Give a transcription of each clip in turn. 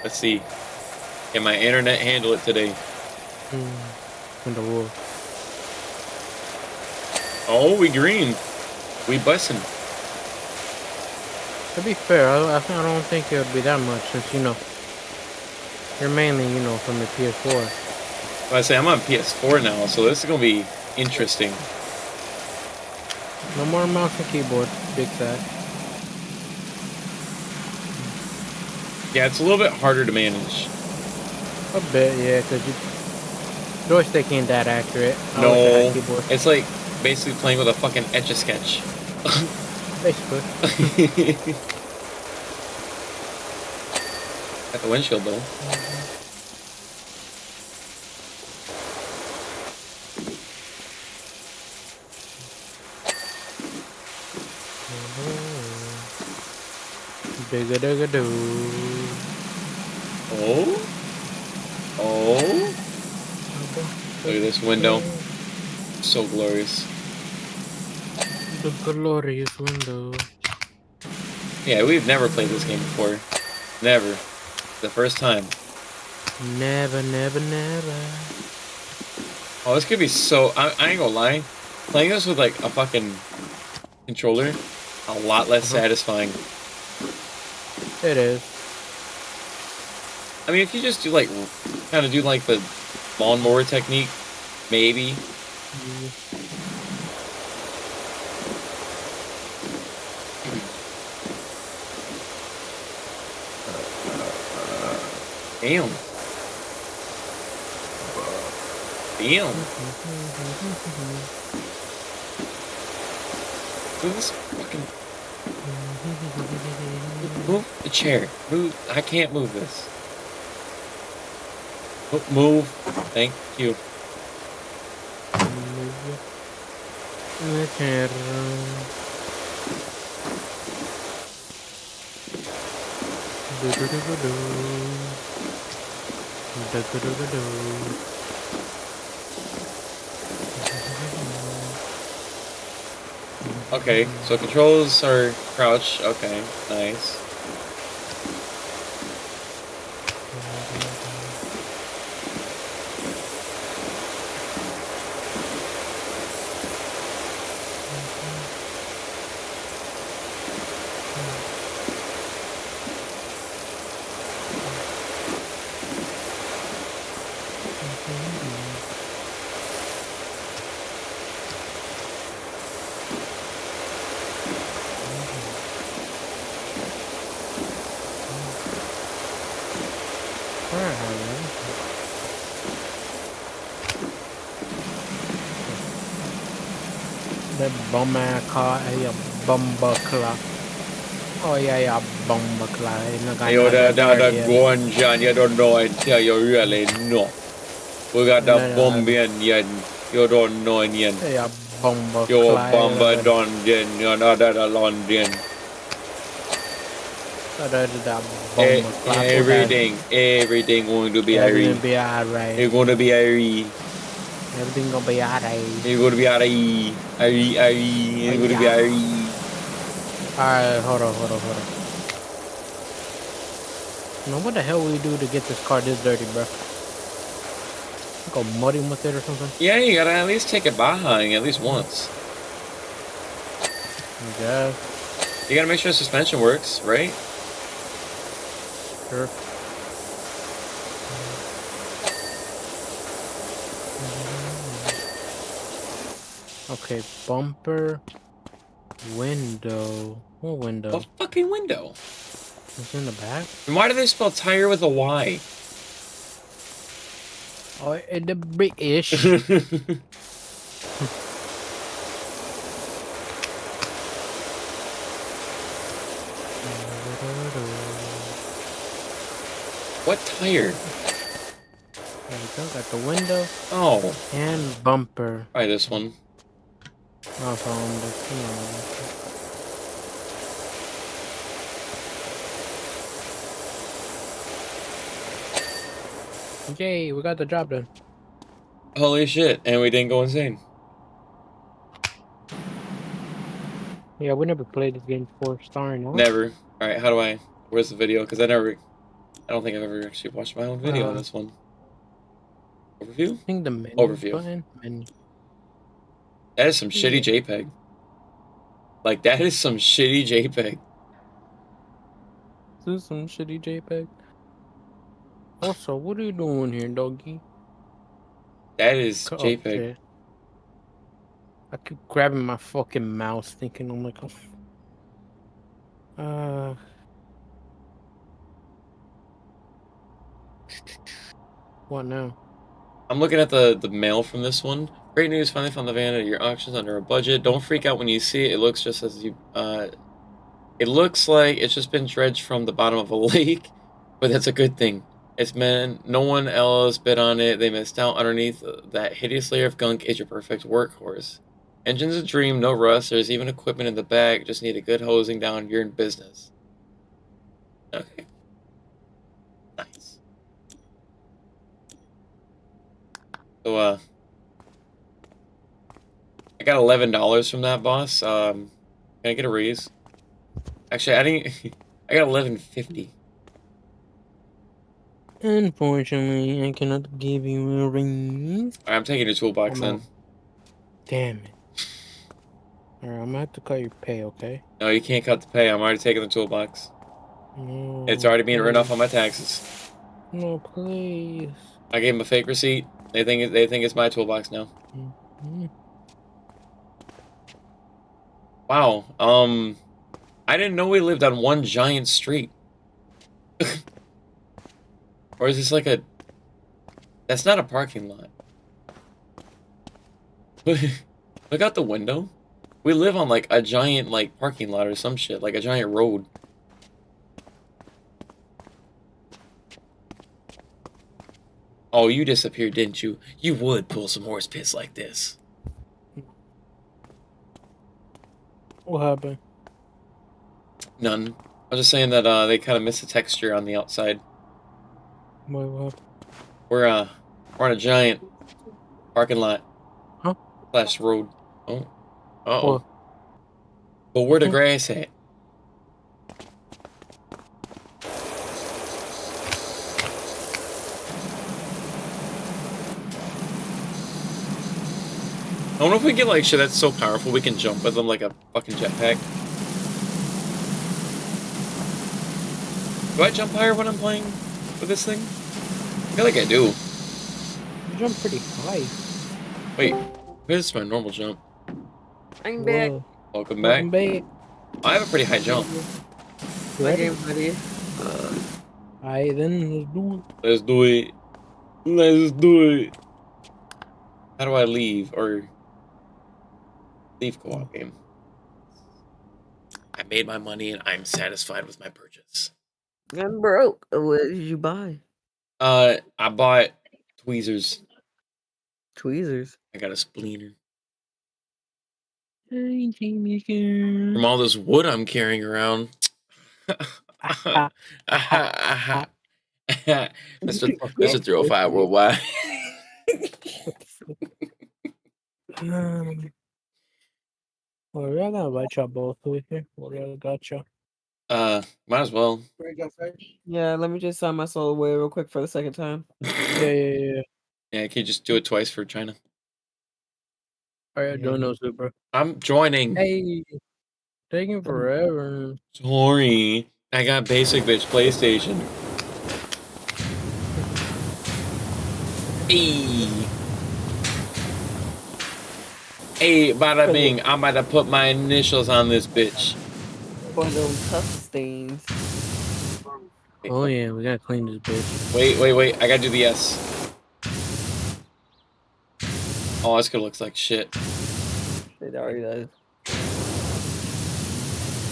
Let's see. Can my internet handle it today? In the wood. Oh, we green. We bussin'. To be fair, I don't think it would be that much since, you're mainly, from the PS4. I say I'm on PS4 now, so this is gonna be interesting. No more mouse and keyboard, big sad. Yeah, it's a little bit harder to manage. A bit, yeah, because joystick ain't that accurate. I wish I had No, keyboard. it's like basically playing with a fucking Etch-a-Sketch. Basically. At the windshield though. Digga-digga-doo. Oh? Oh? Look at this window. So glorious. The glorious window. Yeah, we've never played this game before. Never. The first time. Never, never, never. Oh, this could be so... I ain't gonna lie. Playing this with, like, a fucking controller, a lot less satisfying. It is. I mean, if you just do, like, kind of do, like, the lawnmower technique, maybe. Damn. Damn. Move this fucking... Move the chair. Move. I can't move this. Move. Thank you. Okay, so controls are crouch. Okay, nice. That bum ass car, a bumper clock. Oh yeah, bumper clock. Yo, the Guanjan, you don't know until you really know. We got the Bombian yen, you don't know yen. Yeah, bumper Yo, clock. Bomba Dondian, you're not at a London. Everything going to be Everything Irie. be alright. It's going to be Irie. Everything gonna be alright. It's going to be Irie. Irie. It's going to be Irie. Alright, hold on. Now what the hell will we do to get this car this dirty, bro? Go muddy with it or something? Yeah, you gotta at least take it behind at least once. Yeah. You gotta make sure the suspension works, right? Sure. Okay, bumper, window. What window? What fucking window? It's in the back. And why do they spell tire with a Y? Oh, the British. What tire? There we go. Got the window. Oh. And bumper. Try this one. Oh, from the Yay, we got the job done. Holy shit, and we didn't go insane. Yeah, we never played this game before. Starring on. Never. Alright, how do I... Where's the video? Because I never... I don't think I've ever actually watched my own video on this one. Overview? I think the menu Overview. button. Menu. That is some shitty JPEG. Like, that is some shitty JPEG. This is some shitty JPEG. Also, what are you doing here, doggy? That is Oh, JPEG. shit. I keep grabbing my fucking mouse thinking I'm like, what now? I'm looking at the mail from this one. Great news, finally found the van at your auctions under a budget. Don't freak out when you see it. It looks just as you it looks like it's just been dredged from the bottom of a lake, but that's a good thing. It's meant no one else bid on it. They missed out. Underneath that hideous layer of gunk is your perfect workhorse. Engine's a dream, no rust. There's even equipment in the back. Just need a good hosing down. You're in business. Okay. Nice. So, I got $11 from that boss. Can I get a raise? Actually, I didn't. I got $11.50. Unfortunately, I cannot give you a raise. Alright, I'm taking your toolbox then. Damn it. Alright, I'm gonna have to cut your pay, okay? No, you can't cut the pay. I'm already taking the toolbox. No. It's already being written off please. on my taxes. No, please. I gave them a fake receipt. They think it's my toolbox now. Mm-hmm. Wow. I didn't know we lived on one giant street. Or is this like a? That's not a parking lot. Look out the window. We live on like a giant like parking lot or some shit, like a giant road. Oh, you disappeared, didn't you? You would pull some horse piss like this. What happened? None. I was just saying that they kind of miss the texture on the outside. What happened? We're on a giant parking lot. Huh? Slash road. Oh. Uh-oh. What? But where the grass at? I don't know if we get like shit that's so powerful we can jump with them like a fucking jetpack. Do I jump higher when I'm playing with this thing? I feel like I do. You jump pretty high. Wait, where's my normal jump? I'm back. Welcome back. Welcome back. I have a pretty high jump. Ready? Ready? Alright, then let's do it. Let's do it. Let's do it. How do I leave or leave co-op game? I made my money and I'm satisfied with my purchase. I'm broke. What did you buy? I bought tweezers. Tweezers. I got a spleener. Hey, Jamie girl. From all this wood I'm carrying around. Mr. 305 Worldwide. Well, I gotta invite y'all both over here. Well, I got y'all. Might as well. Yeah, let me just sign my soul away real quick for the second time. Yeah. Yeah, can you just do it twice for China? Alright, don't know, super. I'm joining. Hey, taking forever. Sorry. I got basic bitch PlayStation. Hey. Hey, bada bing. I'm about to put my initials on this bitch. For those tough stains. Oh yeah, we gotta clean this bitch. Wait. I gotta do the S. Oh, this could looks like shit. It already does.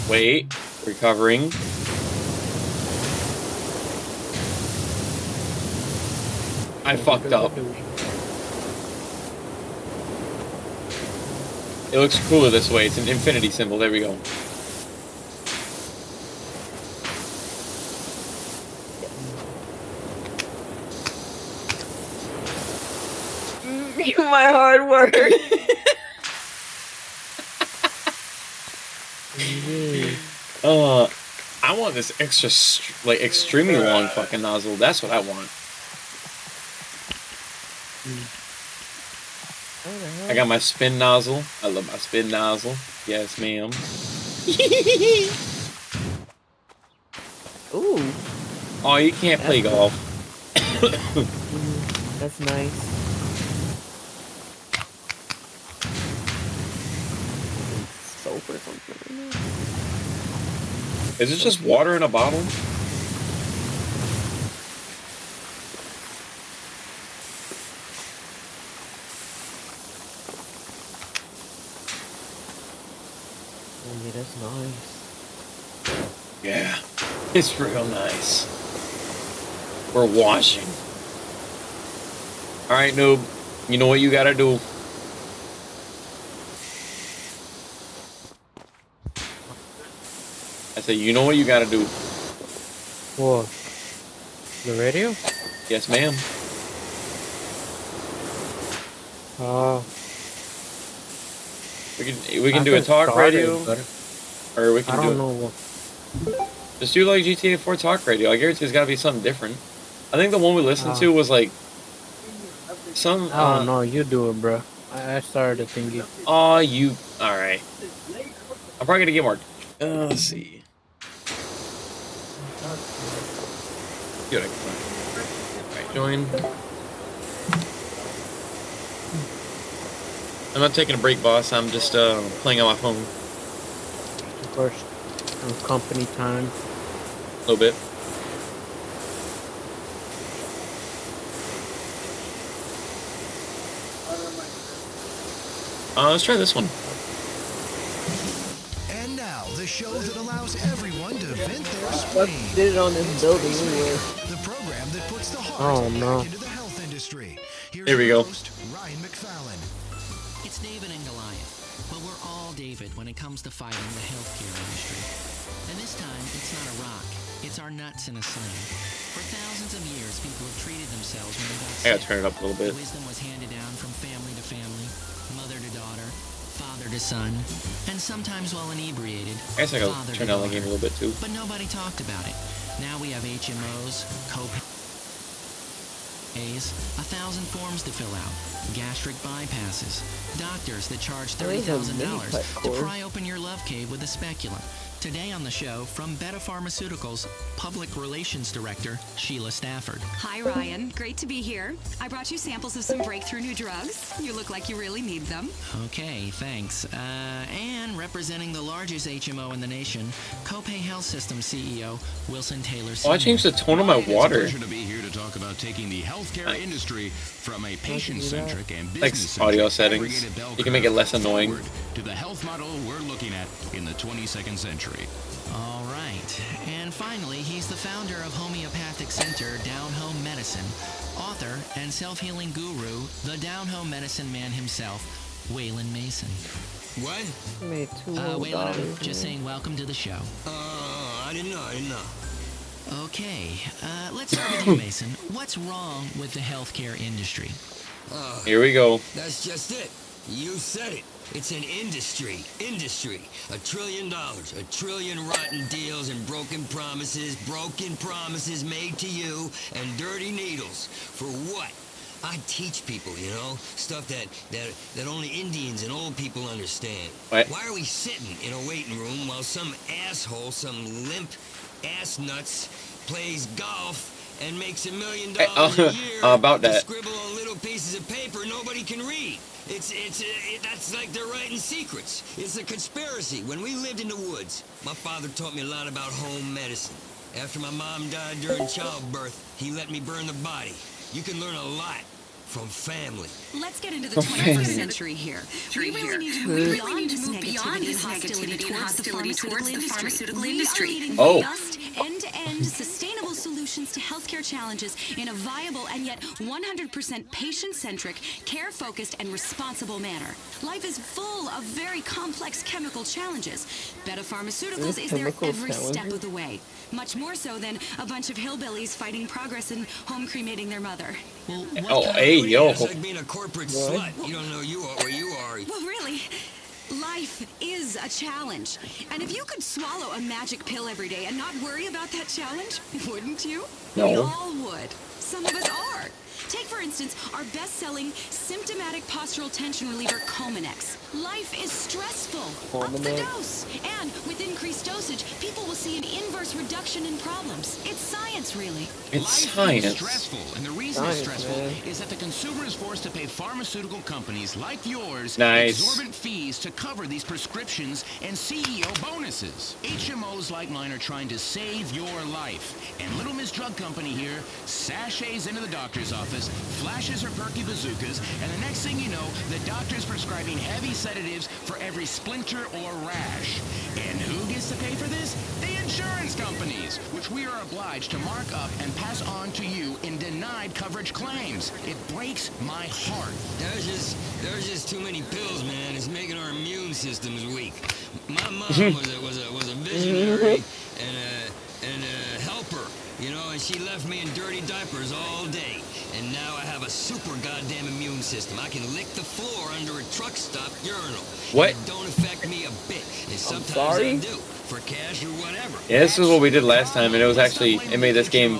Wait. Recovering. I fucked up. It looks cooler this way. It's an infinity symbol. There we go. My hard work. I want this extra, like, extremely long fucking nozzle. That's what I want. What the I hell? got my spin nozzle. I love my spin nozzle. Yes, ma'am. Ooh, Oh, you can't play that's golf. that's nice. Soap or something. Is it just water in a bottle? Oh yeah, that's nice. Yeah, it's real nice. We're washing. All right, noob. You know what you gotta do. I said, you know what you gotta do. What? The radio? Yes, ma'am. We can do a talk radio, or we I can don't do know what. just do like GTA 4 talk radio. I guarantee there's gotta be something different. I think the one we listened to was like some. I don't know. You do it, bro. I started a thingy. Oh, you. All right. I'm probably gonna get more. Let's see. See what I can find. All right, join. I'm not taking a break, boss. I'm just playing on my phone Of course, on company time. a little bit. Let's try this one. And now, the show that allows everyone to vent their Fuck, spleen. did it on this building anyway. The program that puts the heart Oh, no. back into the health industry. Here's Here we your go. host, Ryan McFallon. It's David and Goliath, but we're all David when it comes to fighting the healthcare industry. And this time, it's not a rock, it's our nuts in a sling. For thousands of years, people have treated themselves when they got I sick. gotta turn it up a little bit. Wisdom was handed down from family to family, mother to daughter, father to son, and sometimes while inebriated, I guess I gotta father turn to down the game a daughter. little bit too. But nobody talked about it. Now we have HMOs, copays, 1,000 forms to fill out, gastric bypasses, doctors that charge There is a $30,000 mini-cut to cord. pry open your love cave with a speculum. Today on the show, from Beta Pharmaceuticals, Public Relations Director Sheila Stafford. Hi, Ryan. Great to be here. I brought you samples of some breakthrough new drugs. You look like you really need them. Okay, thanks. And representing the largest HMO in the nation, Copay Health System CEO Wilson Taylor Oh, I Sr. changed the tone of my Ryan, water. It's a pleasure to be here to talk about taking the healthcare industry from a patient-centric and Like business-centric audio settings. aggregated bell You can make it curve less annoying. forward to the health model we're looking at in the 22nd century. All right. And finally, he's the founder of Homeopathic Center Down Home Medicine, author and self-healing guru, the Down Home Medicine man himself, Waylon Mason. What? Made Waylon, I'm $200. just saying welcome to the show. I didn't know. Okay, let's start with you, Mason. What's wrong with the healthcare industry? Here we go. That's just it. You said it. It's an industry. $1 trillion. $1 trillion rotten deals and broken promises made to you, and dirty needles. For what? I teach people, you know, stuff that only Indians and old people understand. What? Why are we sitting in a waiting room while some asshole, some limp ass nuts, plays golf and makes $1 million a year about to that. scribble on little pieces of paper nobody can read? That's like they're writing secrets. It's a conspiracy. When we lived in the woods, my father taught me a lot about home medicine. After my mom died during childbirth, he let me burn the body. You can learn a lot from family. Let's get into the 21st century here. We really need to move beyond this negativity and hostility towards the pharmaceutical industry. We are leading Oh. robust, end-to-end, sustainable solutions to healthcare challenges in a viable and yet 100% patient-centric, care-focused, and responsible manner. Life is full of very complex chemical challenges. Beta Pharmaceuticals is there Chemical every step challenges? of the way. Much more so than a bunch of hillbillies fighting progress and home cremating their mother. Well, what Oh, kind hey, of... yo. It's like being a corporate slut. You don't know where you are. Well, really, Life is a challenge. And if you could swallow a magic pill every day and not worry about that challenge, wouldn't you? No. We all would. Some of us are. Take, for instance, our best-selling symptomatic postural tension reliever, Cominex. Life is stressful. Up the dose. And with increased dosage, people will see an inverse reduction in problems. It's science, really. It's Life science. is stressful, and the reason it's Science, stressful man. is that the consumer is forced to pay pharmaceutical companies like yours Nice. exorbitant fees to cover these prescriptions and CEO bonuses. HMOs like mine are trying to save your life, and Little Miss Drug Company here sashays into the doctor's office, flashes her perky bazookas, and the next thing you know, the doctor's prescribing heavy sedatives for every splinter or rash. And who gets to pay for this? The insurance companies, which we are obliged to mark up and pass on to you in denied coverage claims. It breaks my heart. There's just too many pills, man. It's making our immune systems weak. My mom was a visionary and a helper, you know, and she left me in dirty diapers all day. And now I have a super goddamn immune system. I can lick the floor under a truck stop urinal. What? It don't affect me a bit. And sometimes sorry? I do, for cash or whatever. Yeah, this is what we did last time, and it was actually, it made this game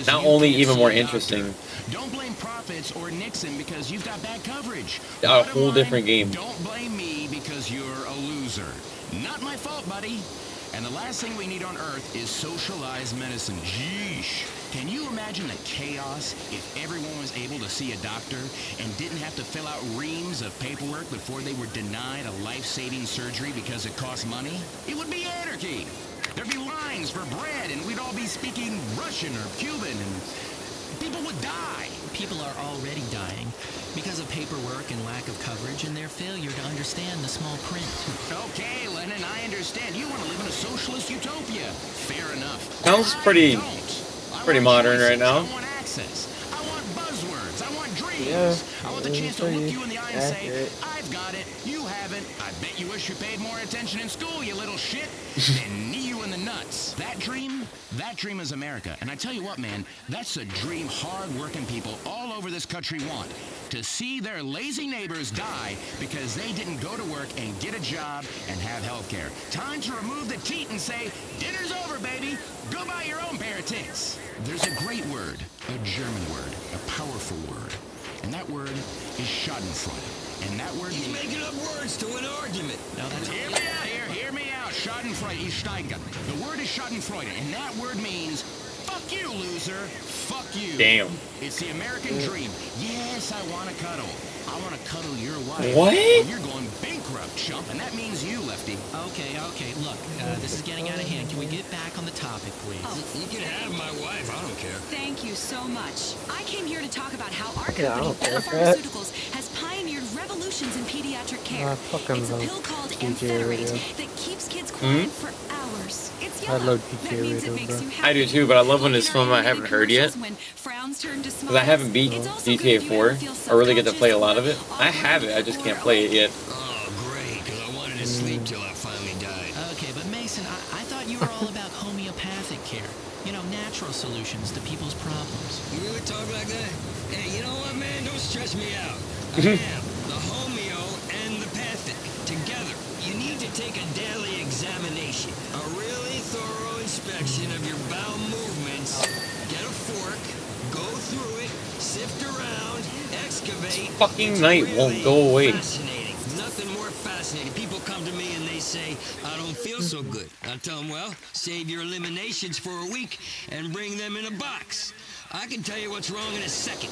not only even more interesting, Don't blame profits or Nixon because you've got bad coverage. a Bottom whole line, different game. Don't blame me because you're a loser. Not my fault, buddy. And the last thing we need on Earth is socialized medicine. Jeesh. Can you imagine the chaos if everyone was able to see a doctor and didn't have to fill out reams of paperwork before they were denied a life-saving surgery because it costs money? It would be anarchy. There'd be lines for bread, and we'd all be speaking Russian or Cuban, and people would die. People are already dying because of paperwork and lack of coverage and their failure to understand the small print. Okay, Lennon, I understand. You want to live in a socialist utopia. Fair enough. Sounds I pretty- don't. I pretty want modern choices. right now. I want access. I want buzzwords. I want dreams. Yeah, I want the it's chance to look pretty you in the eye and accurate. say, I've got it. You haven't. I bet you wish you paid more attention in school, you little shit. And knee you in the nuts. That dream is America. And I tell you what, man, that's a dream hard-working people all over this country want. To see their lazy neighbors die because they didn't go to work and get a job and have health care. Time to remove the teat and say, dinner's over, baby. Go buy your own pair of tits. There's a great word, a German word, a powerful word. And that word is Schadenfreude. And that word He's means... making up words to an argument. Now that's Hear me out here, hear me out. Schadenfreude is Steiger. The word is Schadenfreude, and that word means, fuck you, loser. Fuck you. Damn. It's the American dream. Yes, I want to cuddle. I want to cuddle your wife. What? You're going bankrupt, chump, and that means you, Lefty. okay. Look, this is getting out of hand. Can we get back on the topic, please? Oh, You can have my wife. I don't care. thank you so much. I came here to talk about how our Yeah, I company, don't care. Bella Pharmaceuticals, has pioneered revolutions in pediatric care. fucking It's a love pill called PJ Amphetamine Radio. that keeps kids quiet for hours. It's I yellow. love That PJ means it Radio, makes bro. you I do happy. too, but I love when Look it's at from our I haven't heard yet. commercials when frowns turn to Because I haven't beat It's also good GTA if you ever 4, feel or really get to play a self-conscious lot of it. or I have it, I just can't play it yet. Oh, great, because I wanted to sleep till I finally died. Okay, but Mason, I thought you were all about homeopathic care. You know, natural solutions to people's problems. You really talk like that? Hey, you know what, man? Don't stress me out. I am the homeo and the pathic together. You need to take a daily examination, a really thorough inspection of your bowel movements. Get a fork, go through it, sift around, excavate. Fucking It's night won't go away. Fascinating. Nothing more fascinating. People come to me and they say, I don't feel so good. I tell them, well, save your eliminations for a week and bring them in a box. I can tell you what's wrong in a second.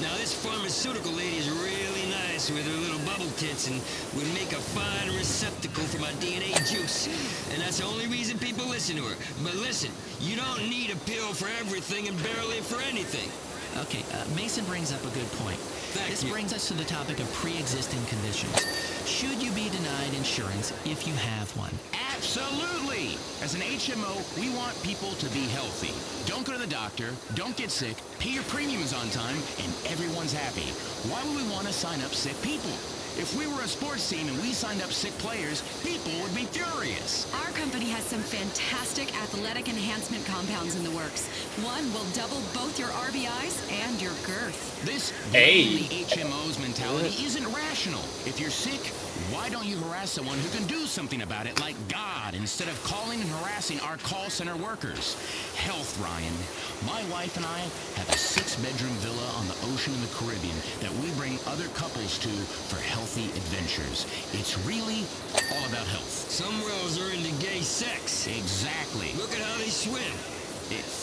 Now, this pharmaceutical lady is really nice with her little bubble tits and would make a fine receptacle for my DNA juice. And that's the only reason people listen to her. But listen, you don't need a pill for everything and barely for anything. Okay, Mason brings up a good point. This you. brings us to the topic of pre-existing conditions. Should you be denied insurance if you have one? Absolutely! As an HMO, we want people to be healthy. Don't go to the doctor, don't get sick, pay your premiums on time, and everyone's happy. Why would we want to sign up sick people? If we were a sports team and we signed up sick players, people would be furious. Our company has some fantastic athletic enhancement compounds in the works. One will double both your RBIs and your girth. This Hey. the HMO's mentality isn't rational. If you're sick, why don't you harass someone who can do something about it, like God, instead of calling and harassing our call center workers? Health, Ryan. My wife and I have a 6-bedroom villa on the ocean in the Caribbean that we bring other couples to for healthy adventures. It's really all about health. Some whales are into gay sex. Exactly. Look at how they swim.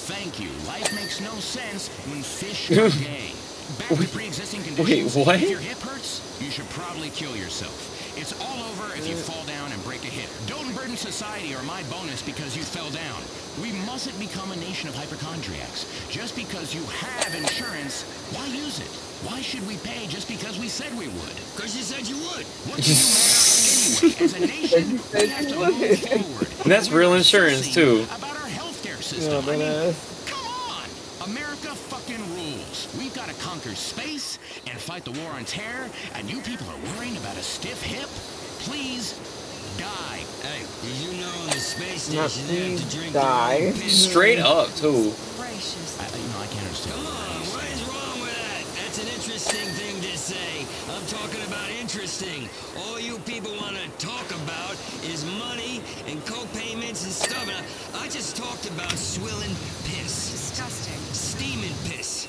Thank you. Life makes no sense when fish are gay. Back to pre-existing conditions. what? If your hip hurts, you should probably kill yourself. It's all over if you fall down and break a hip. Don't burden society or my bonus because you fell down. We mustn't become a nation of hypochondriacs. Just because you have insurance, why use it? Why should we pay just because we said we would? Because you said you would. What do you matter anyway? As a nation, we have to move forward. And that's real insurance, too. About our healthcare system. I mean, come on! America fucking rules. We've got to conquer space and fight the war on terror, and you people are worrying about a stiff hip? Please die. Hey, did you know on the space Not station they have to please drink die. their own piss? Straight up, too. Gracious. I can't understand. Come on, what is wrong with that? That's an interesting thing to say. I'm talking about interesting. All you people want to talk about is money and co-payments and stuff. And I just talked about swilling piss. Disgusting. Steaming piss.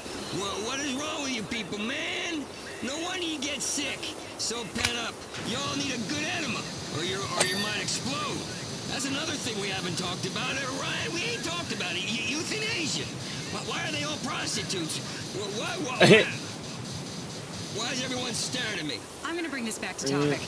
What is wrong with you people, man? No wonder you get sick. So pent up. Y'all need a good enema, or you might explode. That's another thing we haven't talked about. Ryan, we ain't talked about it. Euthanasia. Why are they all prostitutes? Why is everyone staring at me? I'm going to bring this back to topic.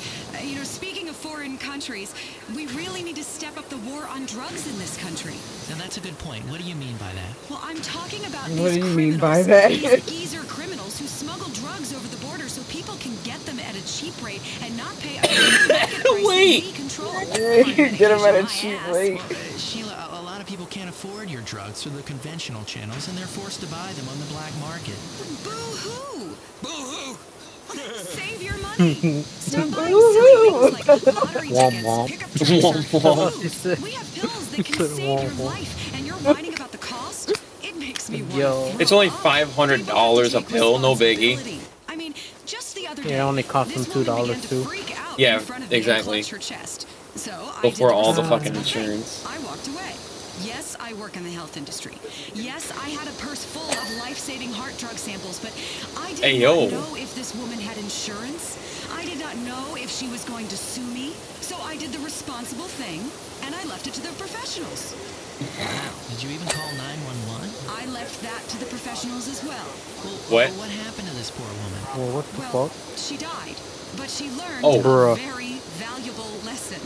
Speaking of foreign countries, we really need to step up the war on drugs in this country. Now that's a good point. What do you mean by that? Well, I'm talking about What these do you mean by criminals, that? these geezer criminals who smuggle drugs over the border so people can get them at a cheap rate and not pay a market price Wait. we control. Get them at a cheap rate. Sheila, a lot of people can't afford your drugs through the conventional channels, and they're forced to buy them on the black market. Boo-hoo! Boo-hoo! Save your money. Stop buying silly things like lottery Womp tickets, womp. pickup trucks, or She said- we have pills that she can said save your womp womp. life, and you're whining about the cost? It makes me want to Yo. throw It's only up. $500 People have to a take pill, no biggie. responsibility. I mean, just the other Yeah, day, it only cost this them woman $2 began to too. freak out Yeah, in front of me and exactly. clutch her chest. So I Before did all the responsible fucking thing. insurance. I walked away. Yes, I work in the health industry. Yes, I had a purse full of life-saving heart drug samples, but I did Hey, not yo. know if this woman had insurance. I did not know if she was going to sue me. So I did the responsible thing, and I left it to the professionals. Wow. Did you even call 911? I left that to the professionals as well. What? What happened to this poor woman? Well, what the Well, fuck? she died, but she learned Oh. a Bruh. very valuable lesson.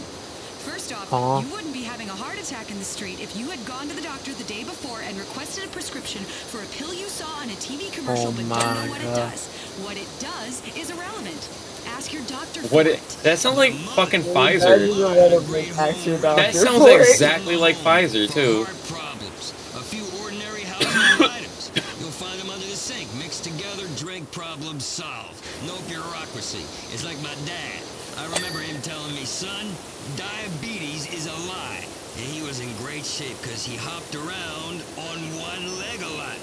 First off, Huh? you wouldn't be having a heart attack in the street if you had gone to the doctor the day before and requested a prescription for a pill you saw on a TV commercial Oh but don't my know what it God. does. What it does is irrelevant. Ask your doctor for What it. that sounds like fucking That Pfizer. is a lot of ask your doctor That sounds for it. exactly like Pfizer, For too. hard problems. A few ordinary household items. You'll find them under the sink. Mixed together, drink, problem solved. No bureaucracy. It's like my dad. I remember him telling me, son, diabetes is a lie. And he was in great shape because he hopped around on one leg a lot.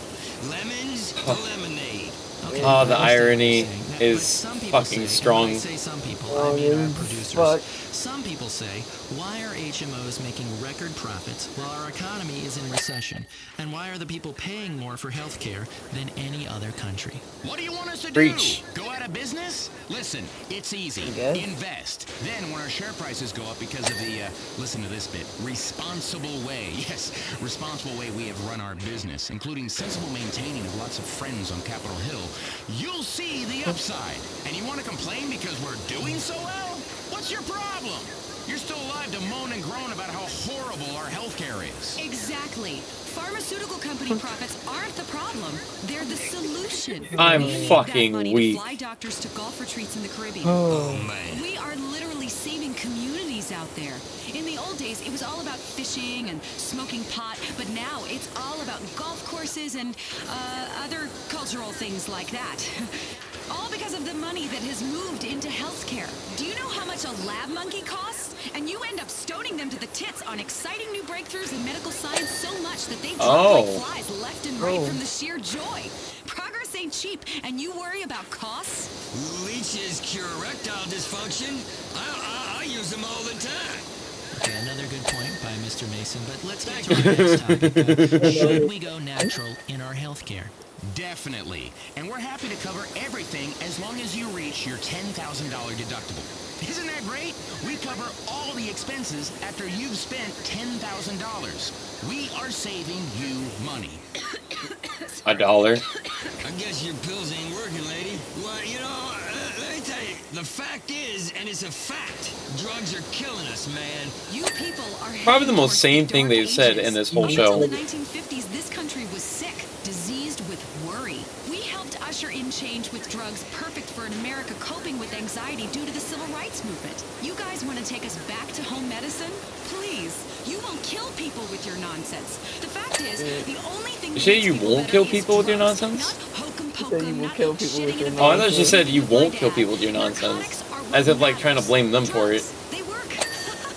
Lemons to lemonade. Okay, Oh, the I understand what you're irony saying. Now, is but some people fucking say, strong. When I say some people, Oh, I mean our yeah, producers. fuck. Some people say, why are HMOs making record profits while our economy is in recession? And why are the people paying more for health care than any other country? What do you want us to Preach. do? Go out of business? Listen, it's easy. guess. Invest. Then when our share prices go up because of the, listen to this bit, responsible way. Yes, responsible way we have run our business, including sensible maintaining of lots of friends on Capitol Hill, you'll see the upside. And you want to complain because we're doing so well? What's your problem? You're still alive to moan and groan about how horrible our healthcare is. Exactly. Pharmaceutical company profits aren't the problem. They're the solution. I'm We need fucking that money weak. to fly doctors to golf retreats in the Caribbean. Oh, Man. We are literally saving communities out there. In the old days, it was all about fishing and smoking pot, but now it's all about golf courses and other cultural things like that. All because of the money that has moved into healthcare. Do you know how much a lab monkey costs? And you end up stoning them to the tits on exciting new breakthroughs in medical science so much that they drop like flies left and right from the sheer joy. Progress ain't cheap, and you worry about costs? Leeches cure erectile dysfunction. I use them all the time. Okay, another good point by Mr. Mason, but let's get to our next topic. Should we go natural in our healthcare? Definitely. And we're happy to cover everything as long as you reach your $10,000 deductible. Isn't that great? We cover all the expenses after you've spent $10,000. We are saving you money. $1. I guess your pills ain't working, lady. Well, you know, let me tell you, the fact is, and it's a fact, drugs are killing us, man. You people are Probably the most towards sane the thing dark they've said ages. in this whole Up show. Until the 1950s, this country was sick, diseased with worry. We helped usher in change with drugs perfect for an America coping with anxiety due to the civil rights movement. You guys want to take us back to home medicine? Please. You won't kill people with your nonsense. The fact is, the only thing You say you won't kill people with your nonsense? Say you will kill people with your Oh, I thought she nonsense. said you won't kill people with your nonsense. As if, like, trying to blame them for it. They work.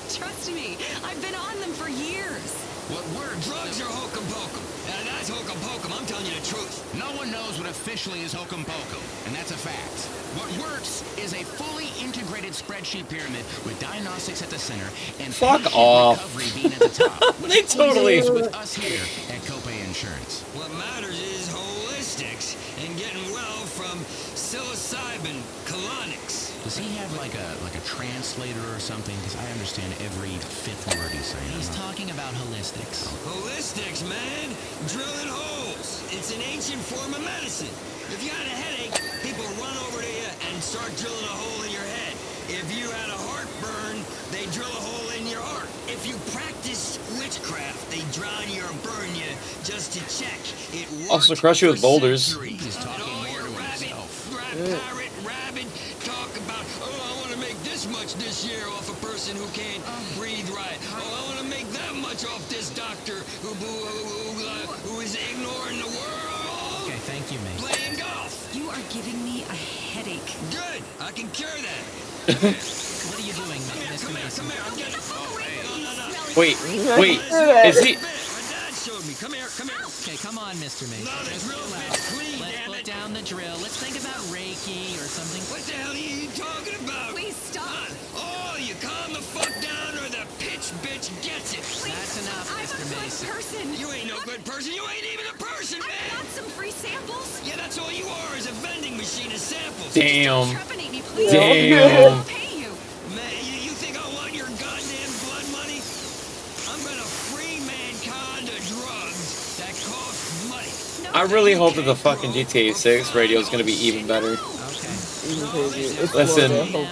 Trust me, I've been on them for years. What works? Drugs are hokum pokum. That's hokum pokum. I'm telling you the truth. No one knows what officially is hokum pokum, and that's a fact. What works is a fully integrated spreadsheet pyramid with diagnostics at the center and Fuck patient off. recovery being at the top. They totally. With us here at Copay Insurance. What matters is holistics and getting well from psilocybin colonics. Does he have like a translator or something? Because I understand every fifth word he's saying. He's talking about holistics. Holistics, man. Drilling holes. It's an ancient form of medicine. If you had a headache, people run over to you and start drilling a hole in your head. If you had a heartburn, they drill a hole in your heart. If you practiced witchcraft, they drown you or burn you just to check. It Also crush you with boulders. He's talking more to himself. Pirate, rabbit, talk about, oh, I want to make this much this year off a person who can't breathe right. Oh, I want to make that much off this doctor who is ignoring the world. Okay, thank you, Mason. Playing golf. You are giving me a headache. Good. I can cure that. What are you doing, Mr. Mason? Come here. I'm getting. Oh, hey. No. Wait, is he? My dad showed me. Come here. Okay, come on, Mr. Mason. No, the Just drill's relax. been clean, Let's damn put it. down the drill. Let's think about Reiki or something. What the hell are you talking about? Please stop. Oh, you calm the fuck down or the pitch bitch gets it. That's enough, I'm Mr. a good Mason. person. You ain't no good person. You ain't even a person, I man. want some free samples. Yeah, that's all you are is a vending machine of samples. Damn. Trepanate me, please. Damn. I'll pay you. Man, you think I want your goddamn blood money? I'm gonna free mankind of drugs that cost money. No, I really hope that the fucking GTA 6 radio is gonna be even better. Okay. Listen,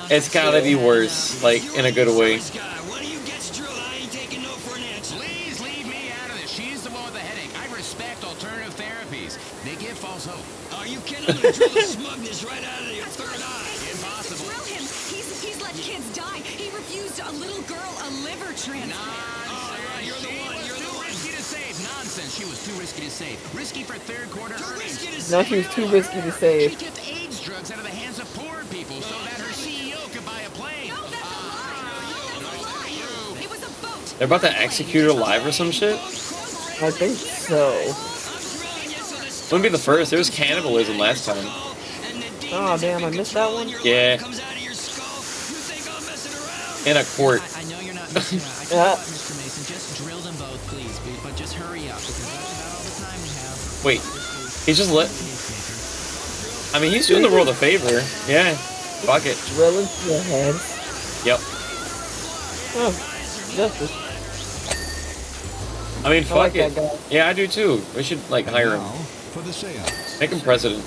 it's gotta be worse, like, in a good way. This guy, one of you gets drilled, I ain't taking no for an answer. Please leave me out of this. She's the one with the headache. I respect alternative therapies. They give false hope. Are you kidding? I'm gonna drill the smugness right out of your third eye. Impossible. Drill him. He's let kids die. He refused a little girl a liver transplant. Nonsense. you're the one, you're the Too one. risky to save. Nonsense. She was too risky to save. Risky for third quarter Too earnings. risky to No, say. she was too risky to She save. kept AIDS drugs out of the hands of poor people so that her CEO could buy a plane. No, that's a lie. That's a lie. It was a boat. They're about to execute her live or some shit? I think so. Wouldn't be the first. There was cannibalism last time. Oh, damn, I missed that one? Yeah. In a court. I know you're not messing around. I tell you Yeah. what, Mr. Mason, just drill them both, please. But just hurry up, because that's about all the time we have. Wait, he's just lit. I mean, he's doing the world a favor. Yeah. Fuck it. Drilling to your head. Yep. Oh, justice. I mean, I fuck like it. that guy. Yeah, I do too. We should, like, hire him. For the seance. Make him president.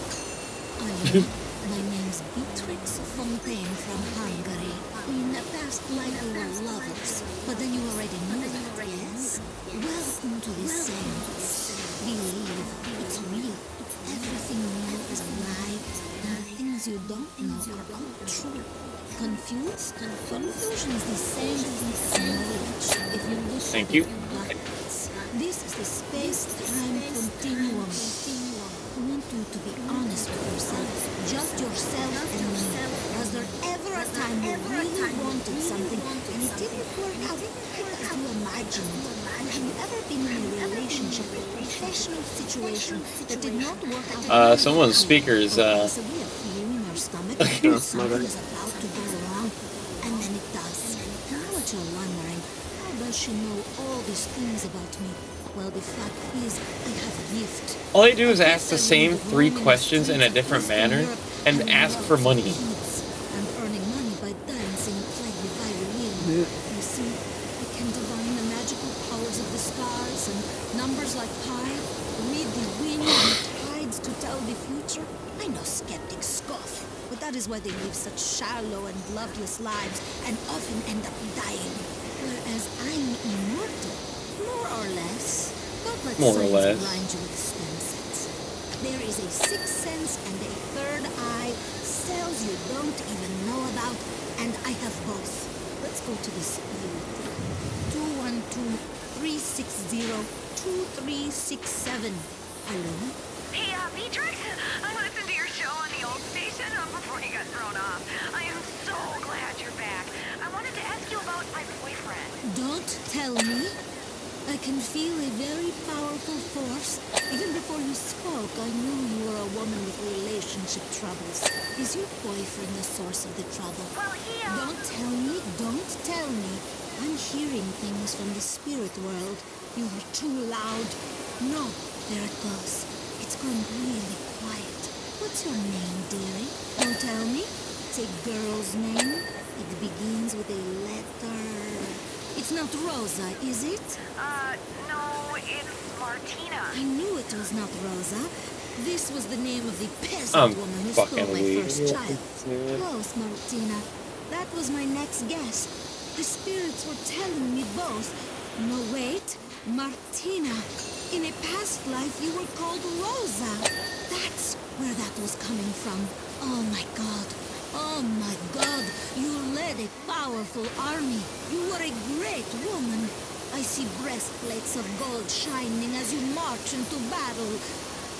My name's Beatrix Fontaine from Hungary. In a past life we were lovers, but then you already knew that, yes? Welcome to this seance. Believe, it's real. Everything you know is a lie, and the things you don't know are all true. Confused? Confusion is the same thing as knowledge. If you look Thank at you. it backwards. This is the space-time continuum. I want you to be honest with yourself. Just yourself. wanted something and it didn't work out as you imagined. Have you ever been in a relationship or professional situation that did not work out? Someone's speaker is Possibly a feeling in our stomach that something is about to go wrong, and then it does. And now what you're wondering, how does she know all these things about me? Well, the fact is, I have a gift. all they do is ask the same 3 questions in a different manner and ask for money. I'm earning money by dancing and playing the violin. You see, I can divine the magical powers of the stars and numbers like pi, read the wind and tides to tell the future. I know skeptics scoff, but that is why they live such shallow and loveless lives and often end up dying. Whereas I'm immortal, more or less. Don't let More or science less. blind you with STEM sets. There is a sixth sense and a third eye, cells you don't even know about, and I have both. Let's go to the spirit. 212-360-2367. Hello? Hey, Beatrix, I listened to your show on the old station before you got thrown off. I am so glad you're back. I wanted to ask you about my boyfriend. Don't tell me. I can feel a very powerful force. Even before you spoke, I knew you were a woman with relationship troubles. Is your boyfriend the source of the trouble? Well, he, Don't tell me, don't tell me. I'm hearing things from the spirit world. You are too loud. No, there it goes. It's gone really quiet. What's your name, dearie? Don't tell me. It's a girl's name. It begins with a letter. It's not Rosa, is it? no, it's Martina. I knew it was not Rosa. This was the name of the peasant I'm woman who stole fucking my weak. first child. Close, Martina. That was my next guess. The spirits were telling me both. No, wait. Martina. In a past life, you were called Rosa. That's where that was coming from. Oh, my God. Oh, my God. You led a powerful army. You were a great woman. I see breastplates of gold shining as you march into battle.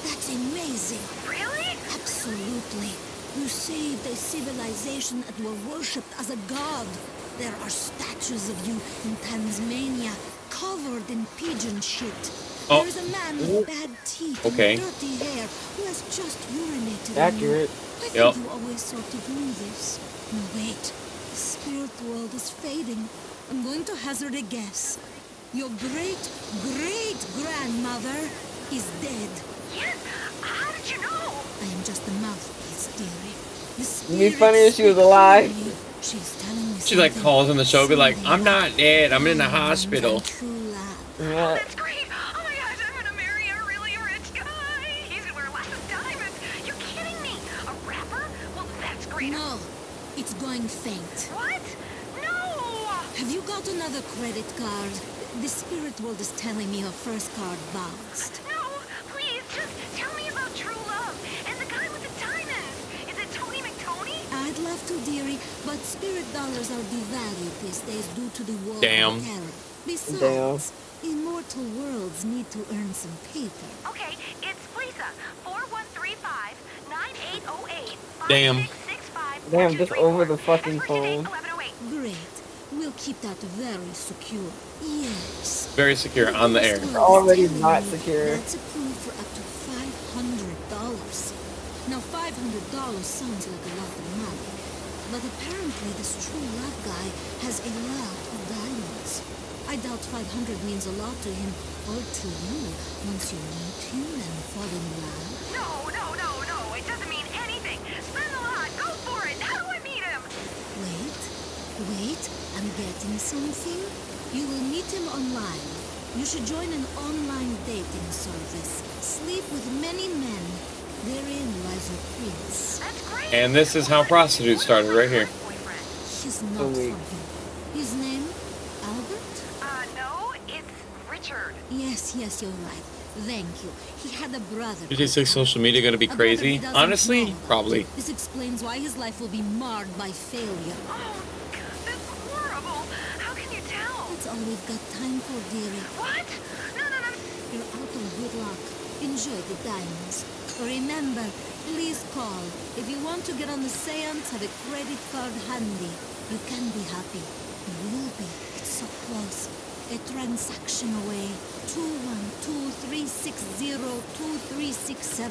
That's amazing. Really? Absolutely. You saved a civilization and were worshipped as a god. There are statues of you in Tasmania, covered in pigeon shit. Oh. There is a man with bad teeth Okay. and dirty hair who has just urinated Accurate. on you. I think Yep. you always sort of knew this. No, wait. The spirit world is fading. I'm going to hazard a guess. Your great-great-grandmother is dead. Yes? How did you know? I am just a mouthpiece, dearie. The It'd be funny if she was spirit alive. speaks for me. She's telling me She like something. calls in the show, be like, I'm not dead, I'm in the Diamonds hospital. and true love. Yeah. That's great. Oh my gosh, I'm gonna marry a really rich guy. He's gonna wear lots of diamonds. You're kidding me. A rapper? Well, that's great. No, it's going faint. What? No! Have you got another credit card? The spirit world is telling me her first card bounced. No, please, just tell me about true love and the guy with the diamonds. Is it Tony McTony? I'd love to, dearie, but spirit dollars are devalued these days due to the war Damn. on terror. Besides, immortal worlds need to earn some paper. Okay, it's Lisa. 4135-9808. Damn. 5665 Damn, just over the fucking Expiration date phone. 1108. Great. We'll keep that very secure. Yes. Very secure on the air. It's Already not secure. That's approved for up to $500. Now, $500 sounds like a lot of money, but apparently this true love guy has a lot of diamonds. I doubt 500 means a lot to him or to you once you meet him and fall in love. No. It doesn't mean anything. Spend a lot. Go for it. How do I meet him? Wait, I'm getting something. You will meet him online. You should join an online dating service. Sleep with many men. Therein lies your prince. That's great. And this is how prostitutes started right here. Boyfriend. He's not for weak. you. His name? Albert? No, it's Richard. Yes, you're right. Thank you. He had a brother. Do you think social media gonna be A brother he crazy? doesn't Honestly, know. probably. This explains why his life will be marred by failure. Oh, God, that's horrible. How can you tell? That's all we've got time for, dearie. What? No. You're out of good luck. Enjoy the diamonds. Remember, please call. If you want to get on the seance, have a credit card handy. You can be happy. You will be. It's so close. A transaction away. 212-360-2367.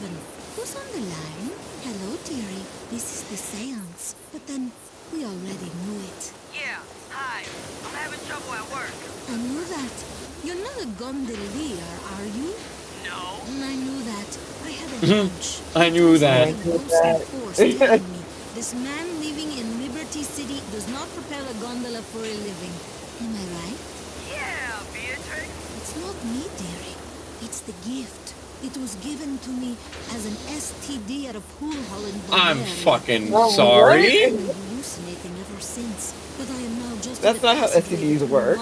Who's on the line? Hello, dearie. This is the seance. But then, we already knew it. Yeah, hi. I'm having trouble at work. I knew that. You're not a gondolier, are you? No. I knew that. I had a hunch. I knew that. It was like a ghost force telling me, this man living in Liberty City does not propel a gondola for a living. Am I right? Yeah, Beatrix. It's not me, dearie. It's the gift. It was given to me as an STD at a pool hall in I'm Bulgaria. fucking Oh, sorry. I've been hallucinating ever since, but I am now just That's not how STDs work.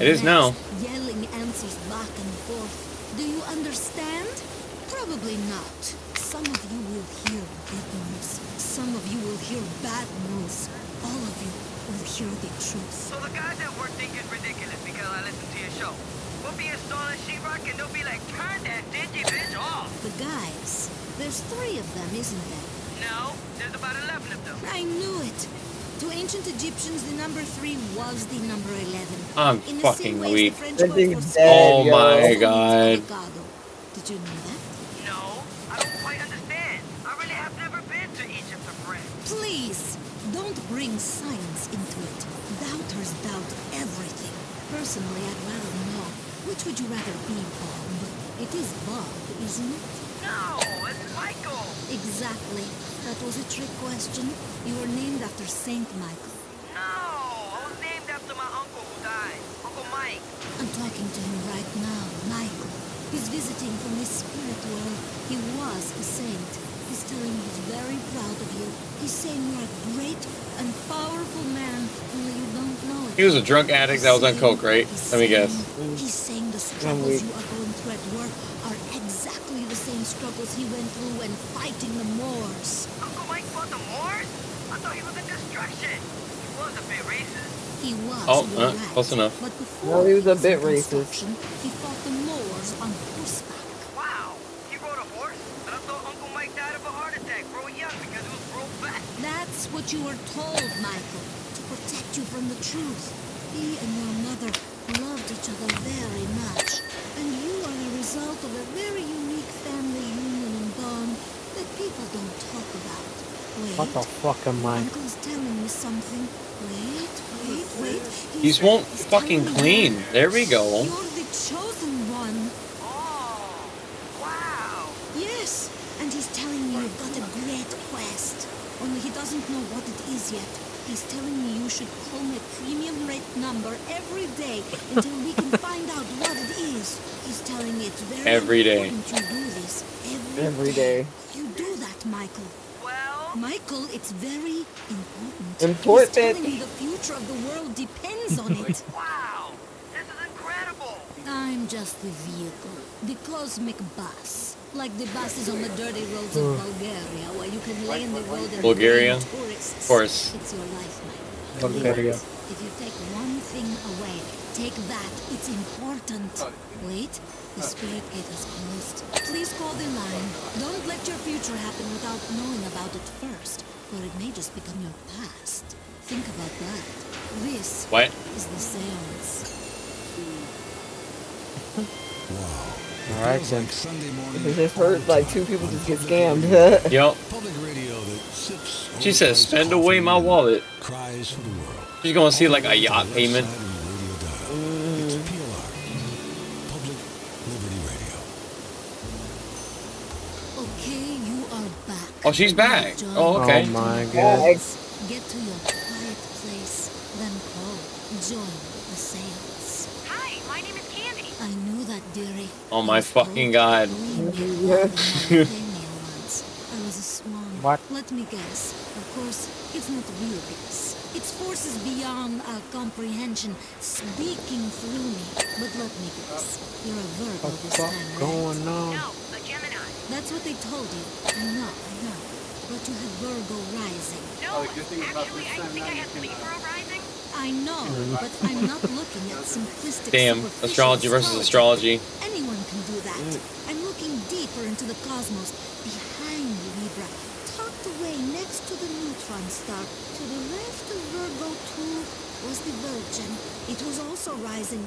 It is now. Yelling answers back and forth. Do you understand? Probably not. Some of you will hear good news. Some of you will hear bad news. All of you will hear the truth. So the guys at work think it's ridiculous because I listen to your show. We'll be installing sheetrock and they'll be like, turn that dingy bitch off. The guys, there's 3 of them, isn't there? No, there's about 11 of them. I knew it. To ancient Egyptians, the number 3 was the number 11. I'm In the fucking same way as weak. the French That word thing's for dead, Oh yo. my means god. avocado. Did you know that? No, I don't quite understand. I really have never been to Egypt or France. Please, don't bring science into it. Doubters doubt everything. Personally, I'd rather know. Which would you rather be, Bob? It is Bob, isn't it? No, it's Michael. Exactly. That was a trick question. You were named after Saint Michael. No, I was named after my uncle who died. Uncle Mike. I'm talking to him right now, Michael. He's visiting from this spirit world. He was a saint. He's telling me he's very proud of you. He's saying you're a great and powerful man, only you don't know it. He was a drunk addict that was on coke, right? Let me guess. He's saying the struggles you are going through at work are exactly the same struggles he went through when fighting the Moors. Uncle Mike fought the Moors? I thought he was a destruction. He was a bit racist. He was, Oh, you're right. close enough. But before No, he was a in bit racist. construction, he fought the Moors on horseback. Wow, he rode a horse? But I thought Uncle Mike died of a heart attack real young because he was real fat. That's what you were told, Michael, to protect you from the truth. He and your mother loved each other very much, and you are the result of a very unique family union and bond that people don't talk about. Wait, What the fuck am I? Uncle's telling me something. Wait. He won't fucking telling me clean. that There we go. You're the chosen one. Oh, wow. Yes, and he's telling me you've got a great quest. Only he doesn't know what it is yet. He's telling me you should call me a premium rate number every day until we can find out what it is. He's telling me it's very Every day. important you do this. Every day. You do that, Michael. Well, Michael, it's very important. Important. He's telling me the future of the world depends on it. wow. This is incredible. I'm just the vehicle, the cosmic bus. Like the buses on the dirty roads of Bulgaria, where you can lay in the road and Bulgaria? blame tourists. Of course. It's your life, Michael. Bulgaria. If you take one thing away, take that. It's important. Wait, the spirit gate is closed. Please call the line. Don't let your future happen without knowing about it first, or it may just become your past. Think about that. This What? is the seance. Alright, then. Sunday morning. I just heard like 2 people just get scammed. Yup. Public radio that sips She says, spend away my wallet. cries for the world. She's gonna see like a yacht payment. It's PLR. Public Liberty Radio. Okay, you are back. Oh, she's back. Oh, okay. Oh my god. Get to your quiet place, then call. Join the seance. Hi, my name is Candy. I knew that, dearie. Oh my fucking god. I was a swan. What? Let me guess. Of course, it's not real guess. It's forces beyond our comprehension speaking through me. But let me guess. You're a Virgo What the this fuck time, right? going on? No, a Gemini. That's what they told you. I know. But you had Virgo rising. No, actually, I think I have Libra rising. I know, but I'm not looking at simplistic Damn. superficial Astrology versus astrology. Anyone can do that. I'm looking deeper into the cosmos, behind Libra, tucked away next to the neutron star. To the left of Virgo 2 was the Virgin. It was also rising.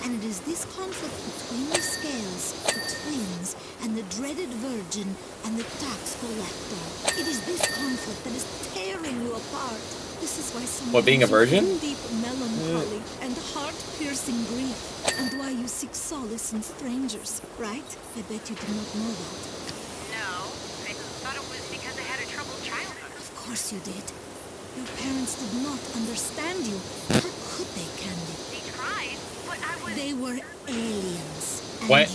And it is this conflict between the scales, the twins, and the dreaded Virgin and the tax collector. It is this conflict that is tearing you apart. This is why some What, being a virgin? deep melancholy and heart-piercing grief, and why you seek solace in strangers, right? I bet you did not know that. No, I thought it was because I had a troubled childhood. Of course you did. Your parents did not understand you. How could they, Candy? They tried, but I was... They were aliens. And What?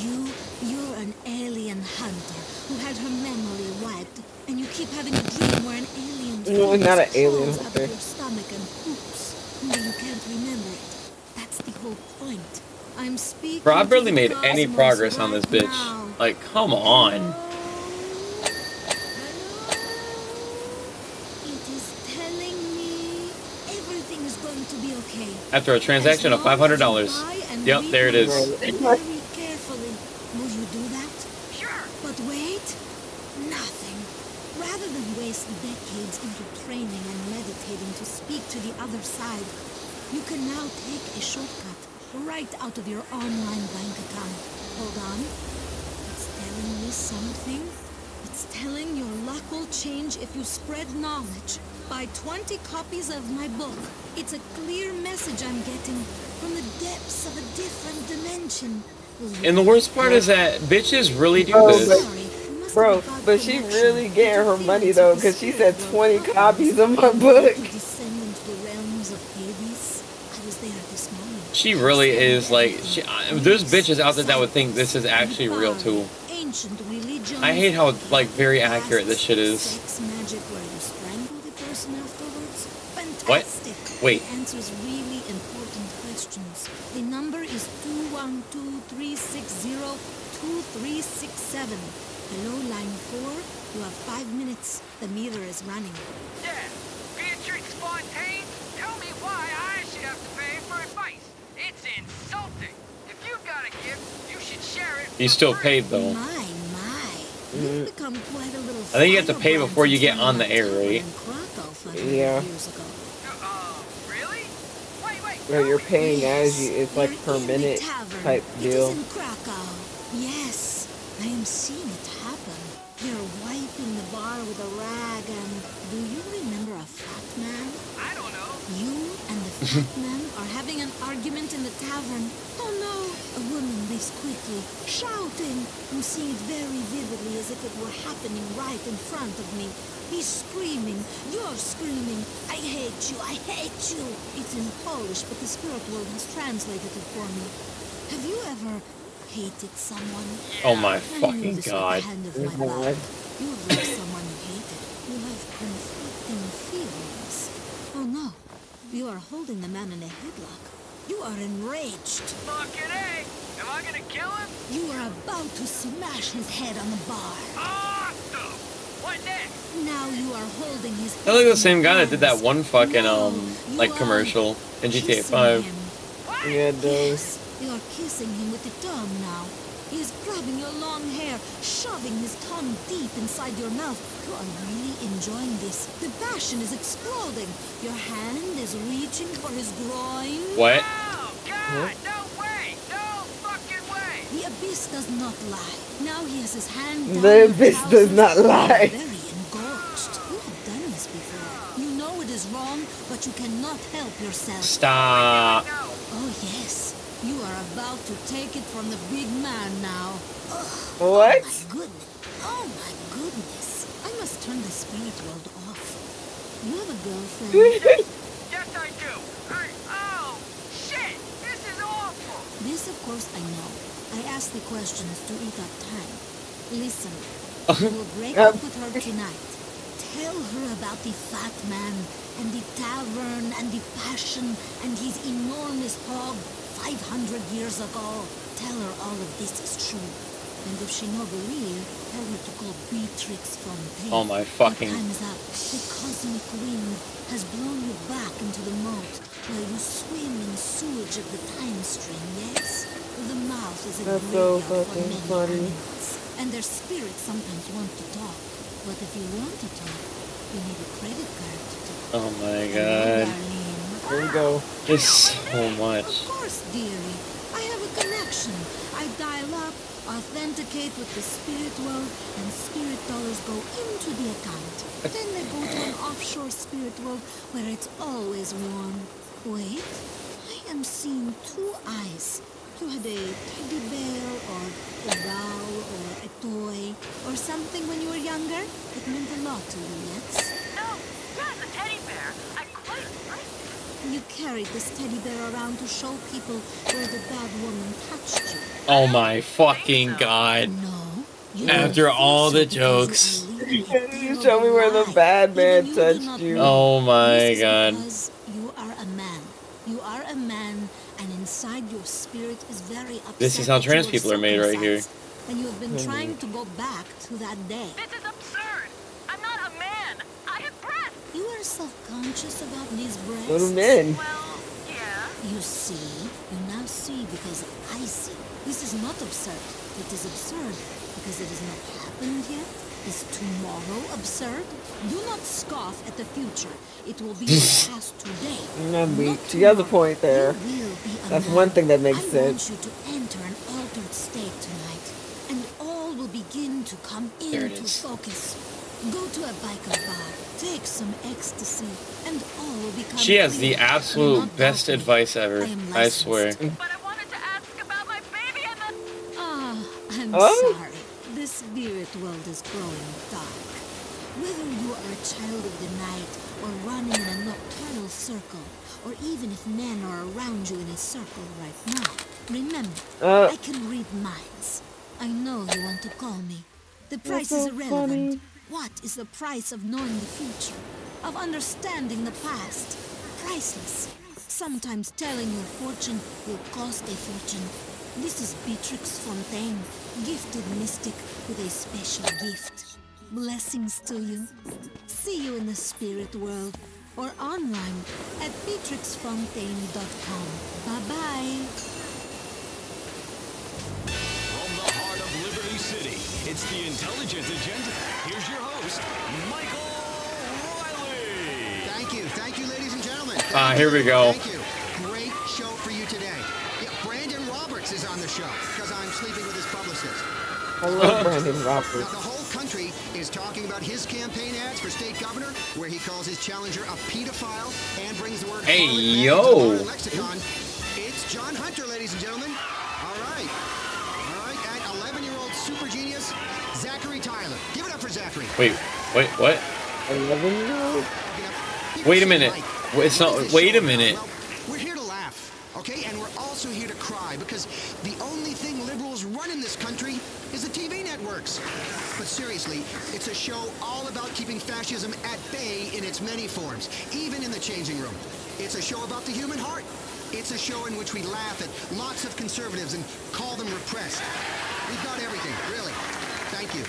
you're an alien hunter who had her memory wiped. And you keep having a dream where an alien No, not an alien crawls out hunter. of your stomach and poops. But you can't remember it. That's the whole point. I'm speaking Bro, I to barely the made any cosmos progress on right this bitch. now. Like, come on. It is telling me everything is going to be okay. After a transaction of $500. Yep, there it is. Very carefully. Will you do that? Sure. But wait, nothing. Rather than waste decades into training and meditating to speak to the other side, you can now take a shortcut right out of your online bank account. Hold on. It's telling me something. It's telling your luck will change if you spread knowledge. Buy 20 copies of my book. It's a clear message I'm getting from the depths of a different dimension. And the worst part is that bitches really do Oh, this. Bro, but she really getting her money though, because she said 20 copies of my book. Descend into the realms of Hades. I was there this morning. She really is like, there's bitches out there that would think this is actually real too. Ancient religions. I hate how like very accurate this shit is. Sex magic where you strangle the person afterwards. What? Fantastic. Wait. It answers really important questions. The number is 212-360-2367. Hello, line 4. You have 5 minutes. The meter is running. Yeah, Beatrix Fontaine, tell me why I should have to pay for advice. It's insulting. If you've got a gift, you should share it. He's still paid though. My. You've become quite a little I think you have to pay before you get on the air, right? Yeah. Really? Wait. Or you're paying as you, it's like per minute type deal. It is in Krakow. Yes, I am seeing it happen. You're wiping the bar with a rag and... Do you remember a fat man? I don't know. You and the fat man are having an argument in the tavern. Oh no! A woman leaves quickly, shouting. I'm seeing it very vividly as if it were happening right in front of me. He's screaming. You're screaming. I hate you. I hate you. It's in Polish, but the spirit world has translated it for me. Have you ever hated someone? Oh my I knew fucking this with god. the hand of my blood. You have loved someone you hated. You have conflicting feelings. Oh no. You are holding the man in a headlock. You are enraged. Fucking A. Am I gonna kill him? You are about to smash his head on the bar. Awesome. What next? Now you are holding his I like the same guy that did that hands. one fucking No, like you commercial in are GTA kissing 5. him. Yeah, it does. Yes, you are kissing him with the tongue now. He is grabbing your long hair, shoving his tongue deep inside your mouth. You are really enjoying this. The passion is exploding. Your hand is reaching for his groin. What? Oh, God. No way. No fucking way. The abyss does not lie. Now he has his hand down The your abyss does trousers. not lie. Very engorged. You have done this before. You know it is wrong, but you cannot help yourself. Stop. Oh yes, you are about to take it from the big man now. Ugh. What? Oh my goodness. Oh my goodness. I must turn the spirit world off. You have a girlfriend. Yes, I do. Oh, shit. This is awful. This, of course, I know. I ask the questions to eat up time. Listen, you will break up with her tonight. Tell her about the fat man and the tavern and the passion and his enormous hog 500 years ago. Tell her all of this is true. And if she no believe, tell her to call Beatrix Fontaine. Oh my fucking... Your time's up. The cosmic wind has blown you back into the moat while you swim in sewage of the time stream, yes? The mouth is a That's so graveyard for fucking many funny. animals, and their spirits sometimes want to talk. But if you want to talk, you need a credit card to talk. Oh my Hello, god. darling. Here we go. There's so Of much. course, dearie. I have a connection. I dial up, authenticate with the spirit world, and spirit dollars go into the account. Then they go to an offshore spirit world where it's always warm. Wait, I am seeing two eyes. You had a teddy bear or a doll or a toy or something when you were younger. It meant a lot to you, yes? No, yes, a teddy bear. I quite like it. You carried this teddy bear around to show people where the bad woman touched you. Oh my fucking god. No. You After don't all the think so because jokes. you are living You a show me where the lie. bad man Even you do touched not you. know. Oh my This is god. because you are a man. You are a man, and inside your spirit is very upset. This is how that you trans were people are made right here. circumcised, and you have been trying to go back to that day. This is absurd. I'm not a man. I have breasts. You are self-conscious about these breasts. Go to men. Well, yeah. You see, you now see because I see. This is not absurd. It is absurd because it has not happened yet. Is tomorrow absurd? Do not scoff at the future. It will be your past today. Remember, Not she has a tomorrow. point there. You will be a That's man. one thing that makes I sense. want you to enter an altered state tonight, and all will begin to come There it into is. focus. Go to a biker bar, take some ecstasy, and all will become She has the clear. Do absolute not best doubt me. advice ever. I am I swear. licensed. But I wanted to ask about my baby and the... Ah, I'm Oh. sorry. The spirit world is growing dark. Whether you are a child of the night or running in a nocturnal circle, or even if men are around you in a circle right now, remember, I can read minds. I know you want to call me. The price so is irrelevant. funny. What is the price of knowing the future? Of understanding the past? Priceless. Sometimes telling your fortune will cost a fortune. This is Beatrix Fontaine, gifted mystic with a special gift. Blessings to you. See you in the spirit world or online at beatrixfontaine.com. Bye-bye. From the heart of Liberty City, it's the Intelligent Agenda. Here's your host, Michael Riley. Thank you, ladies and gentlemen. Here we go. Thank you. Great show for you today. Yeah, Brandon Roberts is on the show because I'm sleeping with his publicist. I love Brandon Now, Roberts. the whole country is talking about his campaign ads for state governor, where he calls his challenger a pedophile and brings the word Hey, harlot back yo. into the modern lexicon. It's John Hunter, ladies and gentlemen. All right, and 11-year-old super genius, Zachary Tyler. Give it up for Zachary. Wait, what? 11-year-old? Wait a minute. It's not. Wait a minute. Well, we're here to laugh, okay? And we're also here to cry because the only thing liberals run in this country is the TV networks. But seriously, it's a show all about keeping fascism at bay in its many forms, even in the changing room. It's a show about the human heart. It's a show in which we laugh at lots of conservatives and call them repressed. We've got everything, really. Thank you.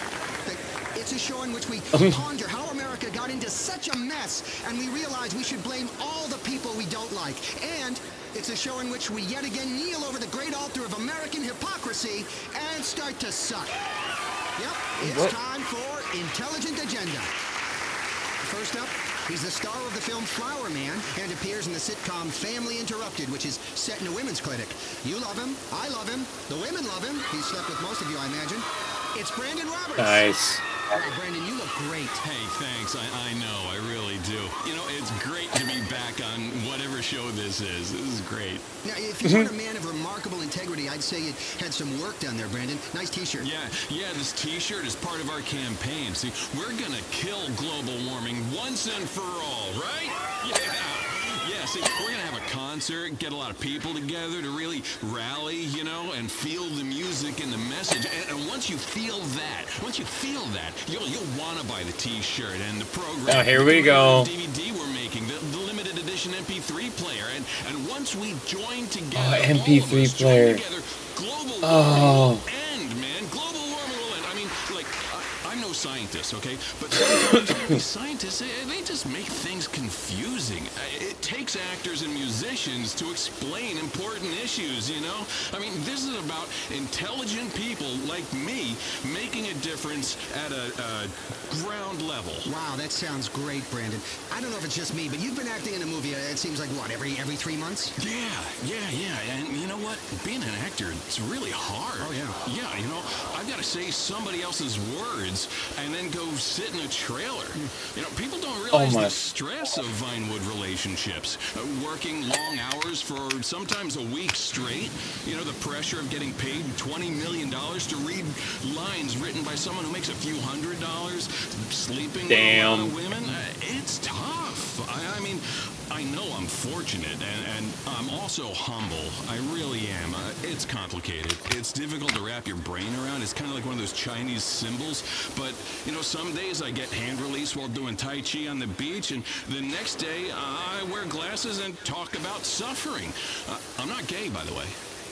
It's a show in which we ponder how America got into such a mess, and we realize we should blame all the people we don't like. And it's a show in which we yet again kneel over the great altar of American hypocrisy and start to suck. Yep, it's time for Intelligent Agenda. First up, he's the star of the film Flower Man and appears in the sitcom Family Interrupted, which is set in a women's clinic. You love him, I love him, the women love him. He's slept with most of you, I imagine. It's Brandon Roberts. Nice. Wow, Brandon, you look great. Hey, thanks. I know, I really do. You know, it's great to be back on whatever show this is. This is great. Now, if you weren't a man of remarkable integrity, I'd say you had some work done there, Brandon. Nice T-shirt. Yeah, this T-shirt is part of our campaign. See, we're gonna kill global warming once and for all, right? Yeah, see, we're gonna have a concert, get a lot of people together to really rally, you know, and feel the music and the message. And once you feel that, you'll want to buy the T-shirt and the program. Oh, here we go. The DVD we're making, the limited edition MP3 player, and once we join together, Oh, MP3 player. global Oh. warming will end, man. Global warming will end. I mean, like, I'm no scientists, okay? But sometimes these scientists, they just make things confusing. It takes actors and musicians to explain important issues, you know? I mean, this is about intelligent people like me making a difference at a ground level. Wow, that sounds great, Brandon. I don't know if it's just me, but you've been acting in a movie, it seems like, what, every 3 months? Yeah. And you know what? Being an actor, it's really hard. Oh, yeah. Yeah, you know, I've got to say somebody else's words and then go sit in a trailer. You know, people don't realize the stress of Vinewood relationships. Working long hours for sometimes a week straight. You know, the pressure of getting paid $20 million to read lines written by someone who makes a few $100s, sleeping with a lot of women. It's tough. I mean, I know I'm fortunate, and I'm also humble. I really am. It's complicated. It's difficult to wrap your brain around. It's kind of like one of those Chinese symbols. But, you know, some days I get hand release while doing Tai Chi on the beach, and the next day I wear glasses and talk about suffering. I'm not gay, by the way.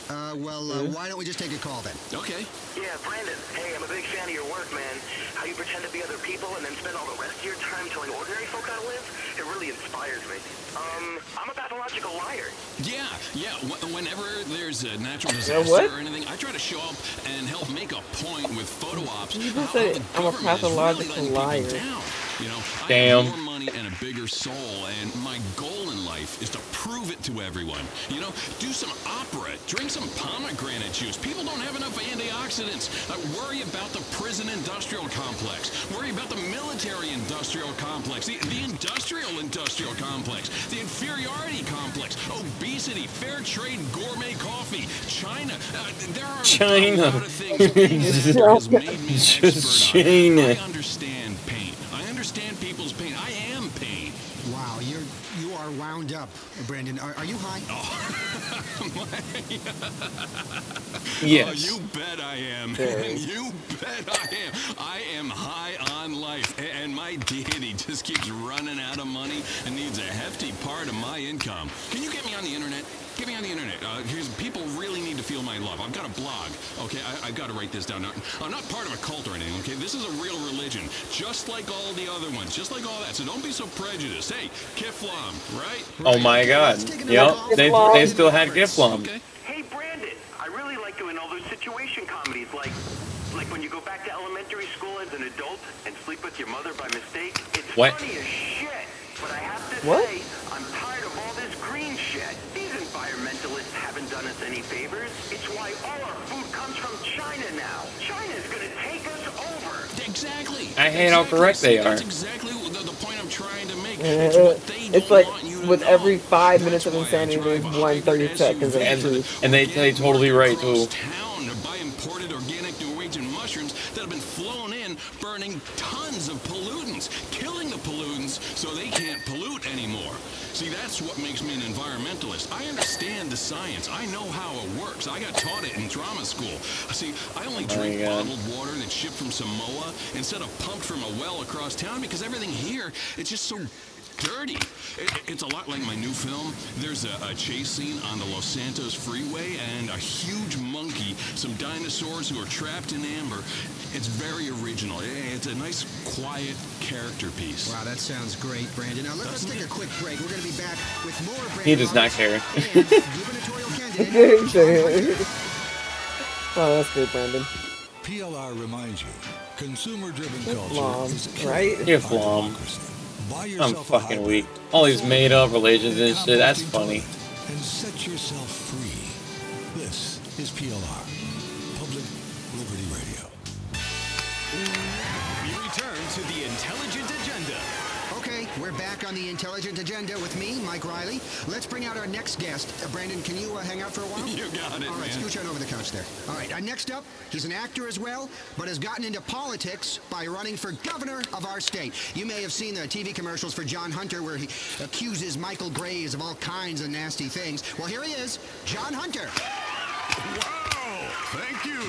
Why don't we just take a call then? Okay. Yeah, Brandon. Hey, I'm a big fan of your work, man. How you pretend to be other people and then spend all the rest of your time telling ordinary folk how to live? It really inspires me. I'm a pathological liar. Yeah. Whenever there's a natural disaster or anything, I try to show up and help make a point with photo ops. You just said I'm a pathological liar. You know, I have more money and a bigger soul, and my goal in life is to prove it to everyone. You know, do some opera, drink some pomegranate juice. People don't have enough antioxidants. Worry about the prison industrial complex. Worry about the military industrial complex, the industrial complex, the inferiority complex, obesity, fair trade, gourmet coffee, China. There are a lot of things that has made me an expert on. I understand pain. I understand people's pain. I am pain. Wow, you are wound up, Brandon. Are you high? Yes. Oh, you bet I am. You bet I am. I am high on life, and my deity just keeps running out of money and needs a hefty part of my income. Can you get me on the internet? Get me on the internet. People really need to feel my love. I've got a blog. Okay, I've got to write this down. I'm not part of a cult or anything, okay? This is a real religion, just like all the other ones, just like all that. So don't be so prejudiced. Hey, Kiflam, right? Oh my God. Yep, they still had Kiflam. Okay. Hey, Brandon. I really like doing all those situation comedies, like when you go back to elementary school as an adult and sleep with your mother by mistake. It's funny as shit. But I have to say, I'm tired of all this green shit. These environmentalists haven't done us any favors. It's why all our food comes from China now. China's gonna take us over. Exactly. I hate how correct they are. That's exactly the point I'm trying to make. It's what they It's don't like want you to with know. every 5 minutes of insanity, there's 1 seconds of truth. And they totally right too. Town to buy imported organic Norwegian mushrooms that have been flown in, burning tons of pollutants, killing the pollutants so they can't pollute anymore. See, that's what makes me an environmentalist. I understand the science. I know how it works. I got taught it in drama school. See, I only drink bottled water that's shipped from Samoa instead of pumped from a well across town because everything here, it's just so dirty. It's a lot like my new film. There's a chase scene on the Los Santos freeway and a huge monkey, some dinosaurs who are trapped in amber. It's very original. It's a nice, quiet character piece. Wow, that sounds great, Brandon. Now let's take a quick break. We're going to be back with more Brandon. He does not care. Gubernatorial candidate. Oh, that's good, Brandon. PLR reminds you, consumer-driven culture Flom, is right? You're Flom. I'm fucking weak. All these made-up religions and shit, that's funny. and set yourself free. This is PLR, Public Liberty Radio. We return to the Intelligent Agenda. Okay, we're back on the Intelligent Agenda with me, Mike Riley. Let's bring out our next guest. Brandon, can you hang out for a while? You got it, All right, man. scooch on over the couch there. All right, next up, he's an actor as well, but has gotten into politics by running for governor of our state. You may have seen the TV commercials for John Hunter where he accuses Michael Graves of all kinds of nasty things. Well, here he is, John Hunter. Whoa! Thank you.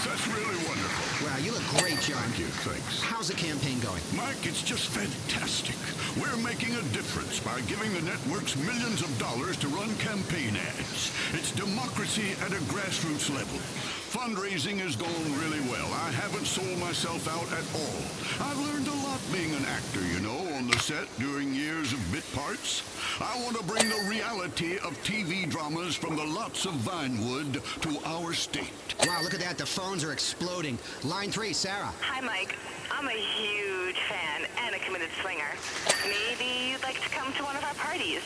That's really wonderful. Wow, you look great, John. Thank you. Thanks. How's the campaign going? Mike, it's just fantastic. We're making a difference by giving the networks millions of dollars to run campaign ads. It's democracy at a grassroots level. Fundraising is going really well. I haven't sold myself out at all. I've learned a lot being an actor, you know, on the set during years of bit parts. I want to bring the reality of TV dramas from the lots of Vinewood to our state. Wow, look at that. The phones are exploding. Line 3, Sarah. Hi, Mike. I'm a huge fan and a committed swinger. Maybe you'd like to come to one of our parties.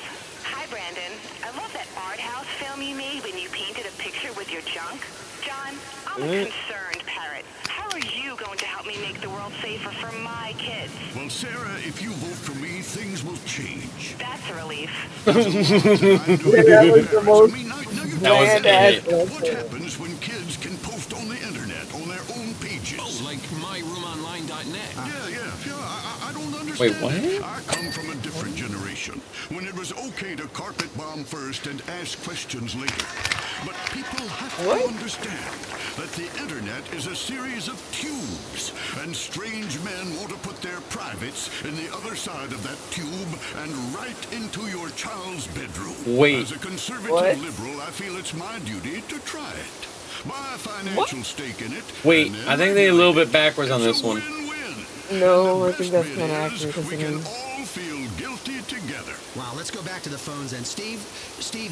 Hi, Brandon. I love that art house film you made when you painted a picture with your junk. John, I'm a concerned parent. How are you going to help me make the world safer for my kids? Well, Sarah, if you vote for me, things will change. That's a relief. That was the most bland ass What happens when kids can post on the internet on their own pages? Oh, like myroomOnline.net. I don't understand. Wait, what? I come from a different generation, when it was okay to carpet bomb first and ask questions later. But people have to understand that the internet is a series of tubes, and strange men want to put their privates in the other side of that tube and right into your child's bedroom. Wait. As a conservative liberal, I feel it's my duty to try it. Buy a financial stake in it. Wait, I think they're a little bit backwards on this one. No, I think that's kind of accurate. We can all feel guilty together. Wow, let's go back to the phones then. Steve,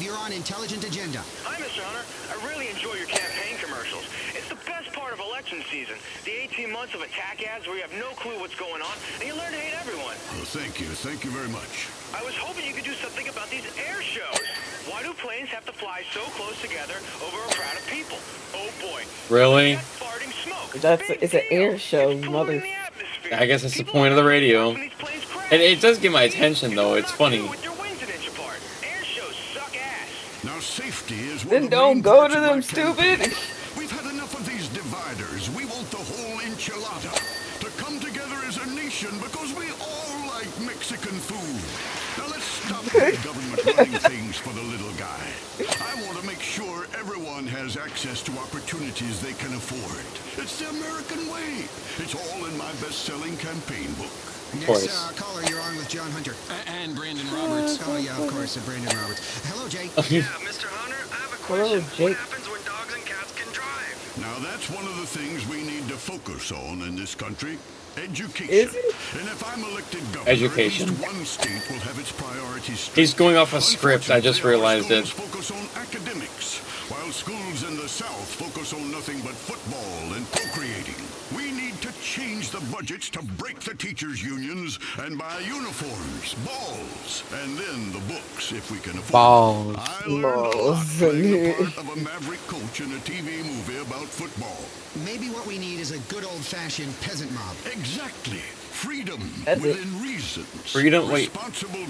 you're on Intelligent Agenda. Hi, Mr. Hunter. I really enjoy your campaign commercials. It's the best part of election season. The 18 months of attack ads where you have no clue what's going on, and you learn to hate everyone. Well, thank you. Thank you very much. I was hoping you could do something about these air shows. Why do planes have to fly so close together over a crowd of people? Oh, boy. Really? Farting smoke. It's an air show, mother. I guess that's the point of the radio. And it does get my attention, though. It's funny. Now, safety is Then don't go to them, stupid. We've had enough of these dividers. We want the whole enchilada to come together as a nation because we all like Mexican food. Now let's stop big government running things for the little guy. I want to make sure everyone has access to opportunities they can afford. It's the American way. It's all in my best-selling campaign book. Next caller, you're on with John Hunter. And Brandon Roberts. Oh, yeah, of course, Brandon Roberts. Hello, Jay. Yeah, Mr. Hunter, I have a question. What happens when dogs and cats can drive? Now, that's one of the things we need to focus on in this country. Education. Is it? And if I'm elected governor, Education. at least one state will have its priorities straight. He's going off a script. I just realized it. Focus on academics, while schools in the South focus on nothing but football and procreating. We need to change the budgets to break the teachers' unions and buy uniforms, balls, and then the books if we can afford balls. I learned a lot playing the part of a maverick coach in a TV movie about football. Maybe what we need is a good old-fashioned peasant mob. Exactly. Freedom That's within reason. Freedom? Wait,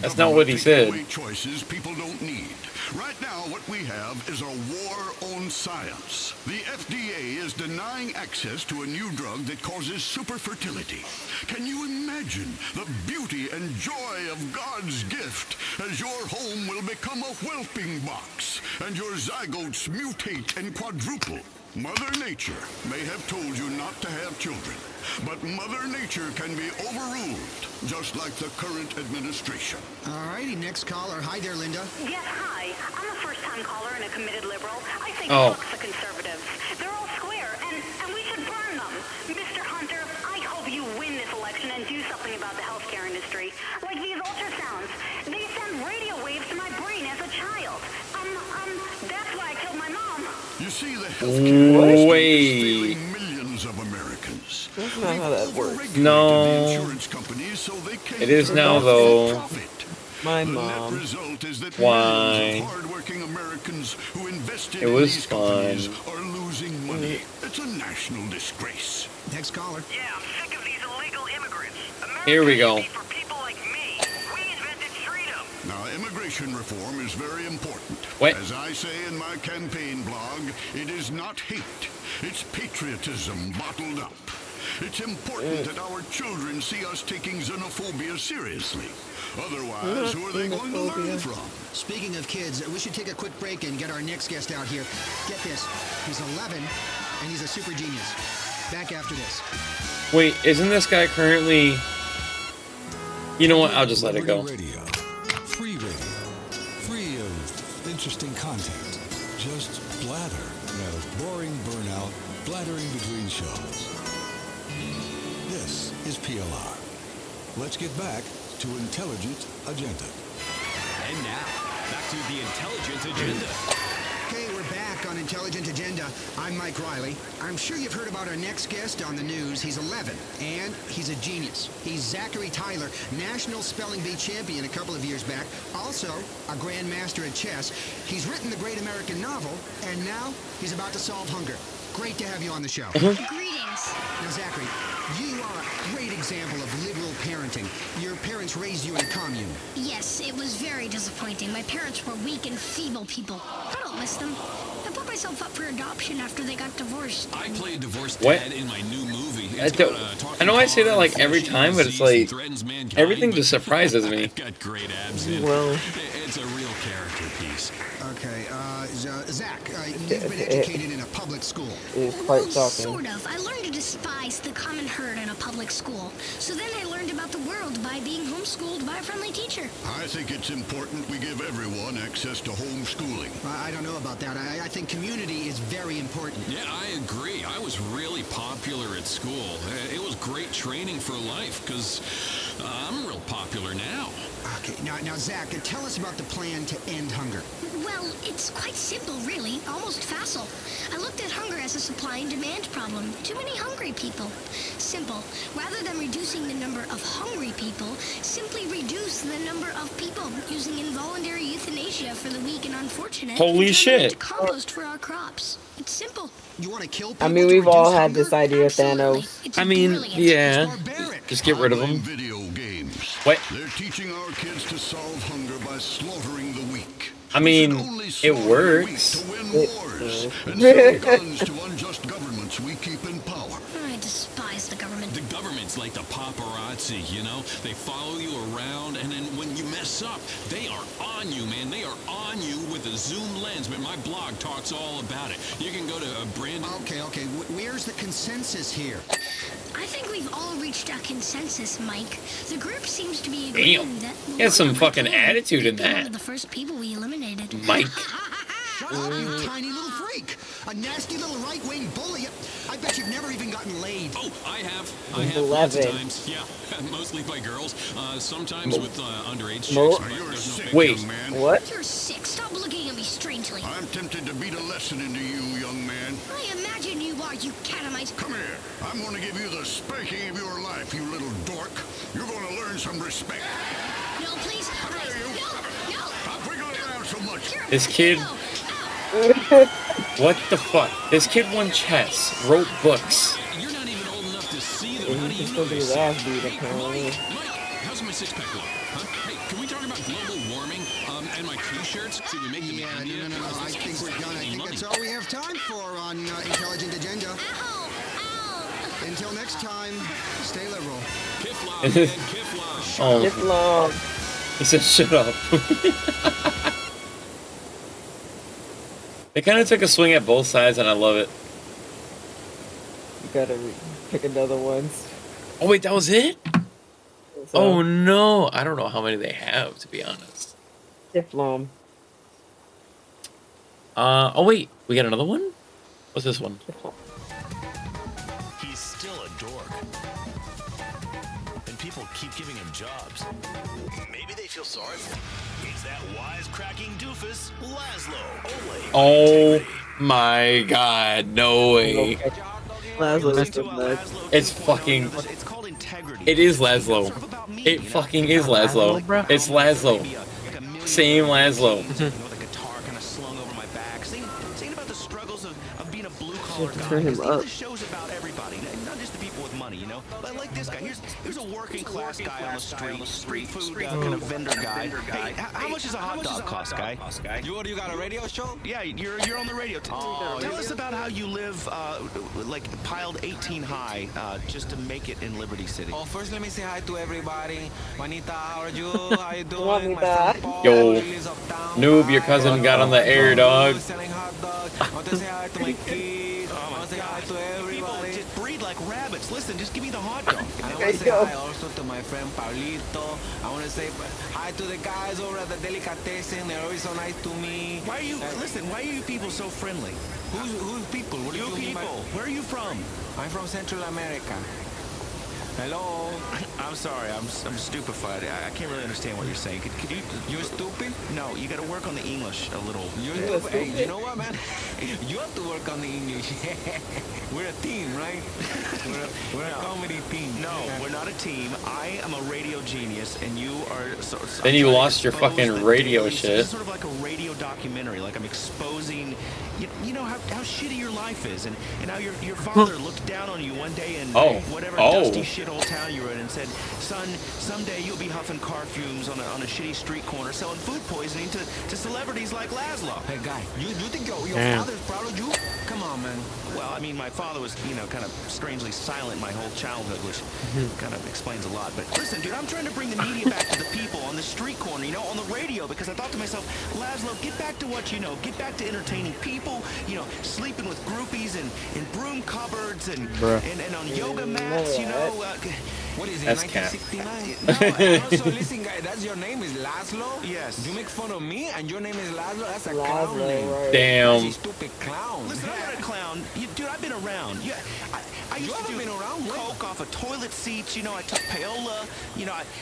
that's not what he said. Away choices people don't need. Right now, what we have is a war on science. The FDA is denying access to a new drug that causes superfertility. Can you imagine the beauty and joy of God's gift as your home will become a whelping box and your zygotes mutate and quadruple? Mother Nature may have told you not to have children, but Mother Nature can be overruled, just like the current administration. All righty, next caller. Hi there, Linda. Yes, hi. I'm a first-time caller and a committed liberal. I think Oh. books are conservatives. They're all square, and we should burn them. Mr. Hunter, I hope you win this election and do something about the healthcare industry. Like these ultrasounds. They send radio waves to my brain as a child. That's why I killed my mom. You see, the healthcare industry Wait. is failing millions of Americans. That's not how that works. No. The insurance companies so they can't It is now, though. profit. My The mom. net result is that Why? millions of hardworking Americans who invested It in was these fun. companies are losing money. It's a national disgrace. Next caller. Yeah, I'm sick of these illegal immigrants. America Here we go. should be for people like me. We invented freedom. Now, immigration reform is very important. What? As I say in my campaign blog, it is not hate. It's patriotism bottled up. It's important that our children see us taking xenophobia seriously. Otherwise, who are they going to learn from? Speaking of kids, we should take a quick break and get our next guest out here. Get this, he's 11, and he's a super genius. Back after this. Wait, isn't this guy currently... You know what? I'll just let it go. Radio. Free radio. Free of interesting content. Just blather. No boring burnout, blathering between shows. This is PLR. Let's get back to Intelligent Agenda. And now, back to the Intelligent Agenda. Okay, we're back on Intelligent Agenda. I'm Mike Riley. I'm sure you've heard about our next guest on the news. He's 11, and he's a genius. He's Zachary Tyler, National Spelling Bee champion a couple of years back. Also, a grandmaster at chess. He's written the great American novel, and now he's about to solve hunger. Great to have you on the show. Greetings. Now, Zachary, you are a great example of liberal parenting. Your parents raised you in a commune. Yes, it was very disappointing. My parents were weak and feeble people. I don't miss them. I put myself up for adoption after they got divorced. I play a divorced What? dad in my new movie. I know I say that like every time, but it's like everything just surprises me. Got great abs in. Well. It's a real character piece. Okay, Zach, you've been educated in a public school. It's quite Well, shocking. sort of. I learned to despise the common herd in a public school. So then I learned about the world by being homeschooled by a friendly teacher. I think it's important we give everyone access to homeschooling. I don't know about that. I think community is very important. Yeah, I agree. I was really popular at school. It was great training for life because I'm real popular now. Okay, now, Zach, tell us about the plan to end hunger. Well, it's quite simple, really. Almost facile. I looked at hunger as a supply and demand problem. Too many hungry people. Simple. Rather than reducing the number of hungry people, simply reduce the number of people using involuntary euthanasia for the weak and unfortunate. Holy and turn them shit. into compost for our crops. It's simple. You want to kill people? I mean, we've all had this idea, Thanos. It's I mean, brilliant. yeah. Just get rid of them. Video games. What? They're teaching our kids to solve hunger by slaughtering the weak. I mean, it works. To win wars and sell guns to unjust governments we keep in power. I despise the government. The government's like the paparazzi, you know? They follow you around, and then when you mess up, they are on you, man. They are on you with a zoom lens. But my blog talks all about it. You can go to Brandon... Okay. Where's the consensus here? I think we've all reached a consensus, Mike. The group seems to be agreeing that... He has some fucking attitude in One that. of the first people we eliminated. Mike. Shut up, you tiny little freak! A nasty little right-wing bully. I bet you've never even gotten laid. Oh, I have lots of 11. times. Yeah, mostly by girls. Sometimes with underage Mo- chicks. You're sick, Wait. young man. What? You're sick. Stop looking at me strangely. I'm tempted to beat a lesson into you, young man. I imagine you are, you catamite. Come here. I'm going to give you the spanking of your life, you little dork. You're going to learn some respect. No, please. No. Stop wiggling around so much. This kid... What the fuck? This kid won chess, wrote books. You're not even old enough to see them. Yeah, How he do can you still know get this? his ass beat, Hey, apparently. Mike, how's my six-pack look? Huh? Hey, can we talk about global warming and my T-shirts? See, we make them in India. No. I think we're done. I think that's all we have time for on Intelligent Agenda. Until next time, stay liberal. Kiflam, man, Kiflam. Oh, It's long. he said shut up. They kind of took a swing at both sides, and I love it. You gotta pick another one. Oh, wait, that was it? So, Oh, no. I don't know how many they have, to be honest. Tiflom. Oh, wait. We got another one? What's this one? He's still a dork. And people keep giving him jobs. Maybe they feel sorry for him. It's that wisecracking doofus, Laszlo. Oh, my God. No way. Okay. Laszlo is nuts. It's fucking... It's called integrity. It is Laszlo. It fucking is Laszlo. It's Laszlo. Same Laszlo. With a guitar kind of slung over my back, singing about the struggles of being a blue collar guy. Turn him Because up. the show's about everybody, not just the people with money, you know. I like this guy. Here's a working class guy on the street food kind of vendor guy. Hey, how much does a hot dog cost, guy? You got a radio show? Yeah, you're on the radio. Tell us about how you live, like piled 18 high, just to make it in Liberty City. Oh, first let me say hi to everybody. Juanita, how are you? How you doing? Yo, Noob, your cousin got on the air, dog. Selling hot dogs. I want to say hi to my kids. I want to say hi to everybody. People just breed like rabbits. Listen, just give me the hot dog. And I want to say hi also to my friend Paulito. I want to say hi to the guys over at the Delicatessen. They're always so nice to me. Why are you, listen, why are you people so friendly? Who's people? What do you mean people. Where are you from? I'm from Central America. Hello? I'm sorry, I'm stupefied. I can't really understand what you're saying. Could you... You're stupid? No, you gotta work on the English a little. You're stupid. Hey, you know what, man? You have to work on the English. We're a team, right? We're a comedy team. No, we're not a team. I am a radio genius, and you are... Then you lost your fucking radio shit. It's sort of like a radio documentary. Like I'm exposing... You know how shitty your life is, and how your father looked down on you one day in whatever dusty shithole town you were in and said, son, someday you'll be huffing car fumes on a shitty street corner selling food poisoning to celebrities like Laszlo. Hey guy, you think your father's proud of you? Come on, man. Well, I mean, my father was, kind of strangely silent my whole childhood, which kind of explains a lot. But listen, dude, I'm trying to bring the media back to the people on the street corner, on the radio, because I thought to myself, Laszlo, get back to what you know. Get back to entertaining people, sleeping with groupies and in broom cupboards and on yoga mats, What is it, That's 1969? No, also, listen, guy, that's your name is Laszlo? Yes. You make fun of me and your name is Laszlo? That's a clown name. Right. Damn. That's a stupid clown. Listen, I'm not a clown. Dude, I've been around. I used to do been around? coke off of toilet seats. I took payola.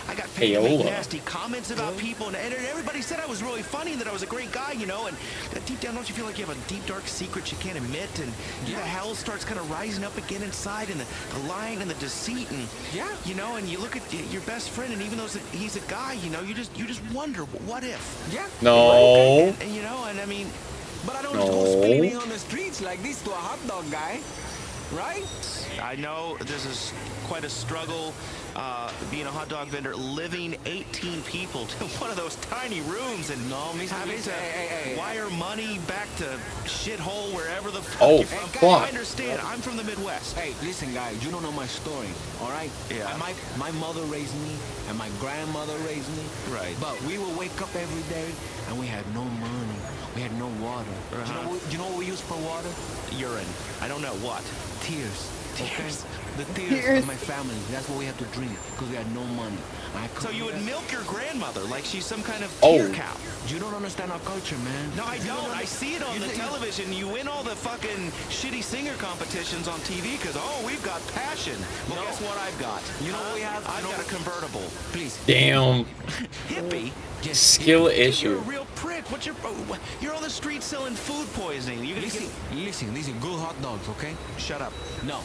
I got paid to make nasty comments about people. And everybody said I was really funny and that I was a great guy, And deep down, don't you feel like you have a deep, dark secret you can't admit? And the hell starts kind of rising up again inside, and the lying and the deceit. And, and you look at your best friend, and even though he's a guy, you just wonder, what if? Yeah. No. And I mean... But I don't go screaming on the streets like this to a hot dog guy, right? I know this is quite a struggle, being a hot dog vendor, living 18 people to one of those tiny rooms and having to wire money back to shithole wherever the fuck you're from. Fuck. I understand. I'm from the Midwest. Hey, listen, guys, you don't know my story, all right? Yeah. My mother raised me, and my grandmother raised me. Right. But we would wake up every day, and we had no money. We had no water. You know what we use for water? Urine. I don't know what. Tears. Okay? Tears. The tears of my family. That's what we had to drink because we had no money. So you would milk your grandmother like she's some kind of Oh. tear cow. You don't understand our culture, man. No, I don't. I see it on the television. You win all the fucking shitty singer competitions on TV because, we've got passion. Well, guess what I've got? You know what we have? I've got a convertible. Please. Damn. Hippie? Yes. Skill You're issue. a real prick. You're on the street selling food poisoning. You Listen, these are good hot dogs, okay? Shut up. No.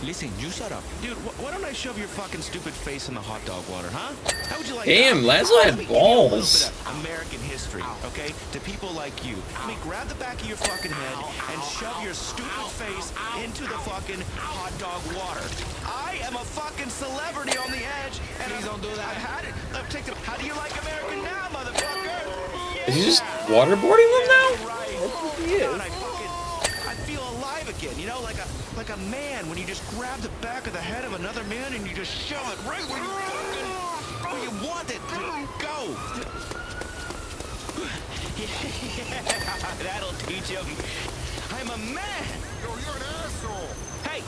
Listen, you shut up. Dude, why don't I shove your fucking stupid face in the hot dog water, huh? How would you like Damn, that? Laszlo had Let me give you a little balls. bit of American history, okay? To people like you. Let me grab the back of your fucking head and shove your stupid face into the fucking hot dog water. I am a fucking celebrity on the edge, and Please don't do that. I've had it. How do you like American now, motherfucker? Is he just waterboarding them now? Right. God, I feel alive again, like a man when you just grab the back of the head of another man and you just shove it right where you want it to go. Yeah, that'll teach you. I'm a man. Yo, you're an asshole. Hey,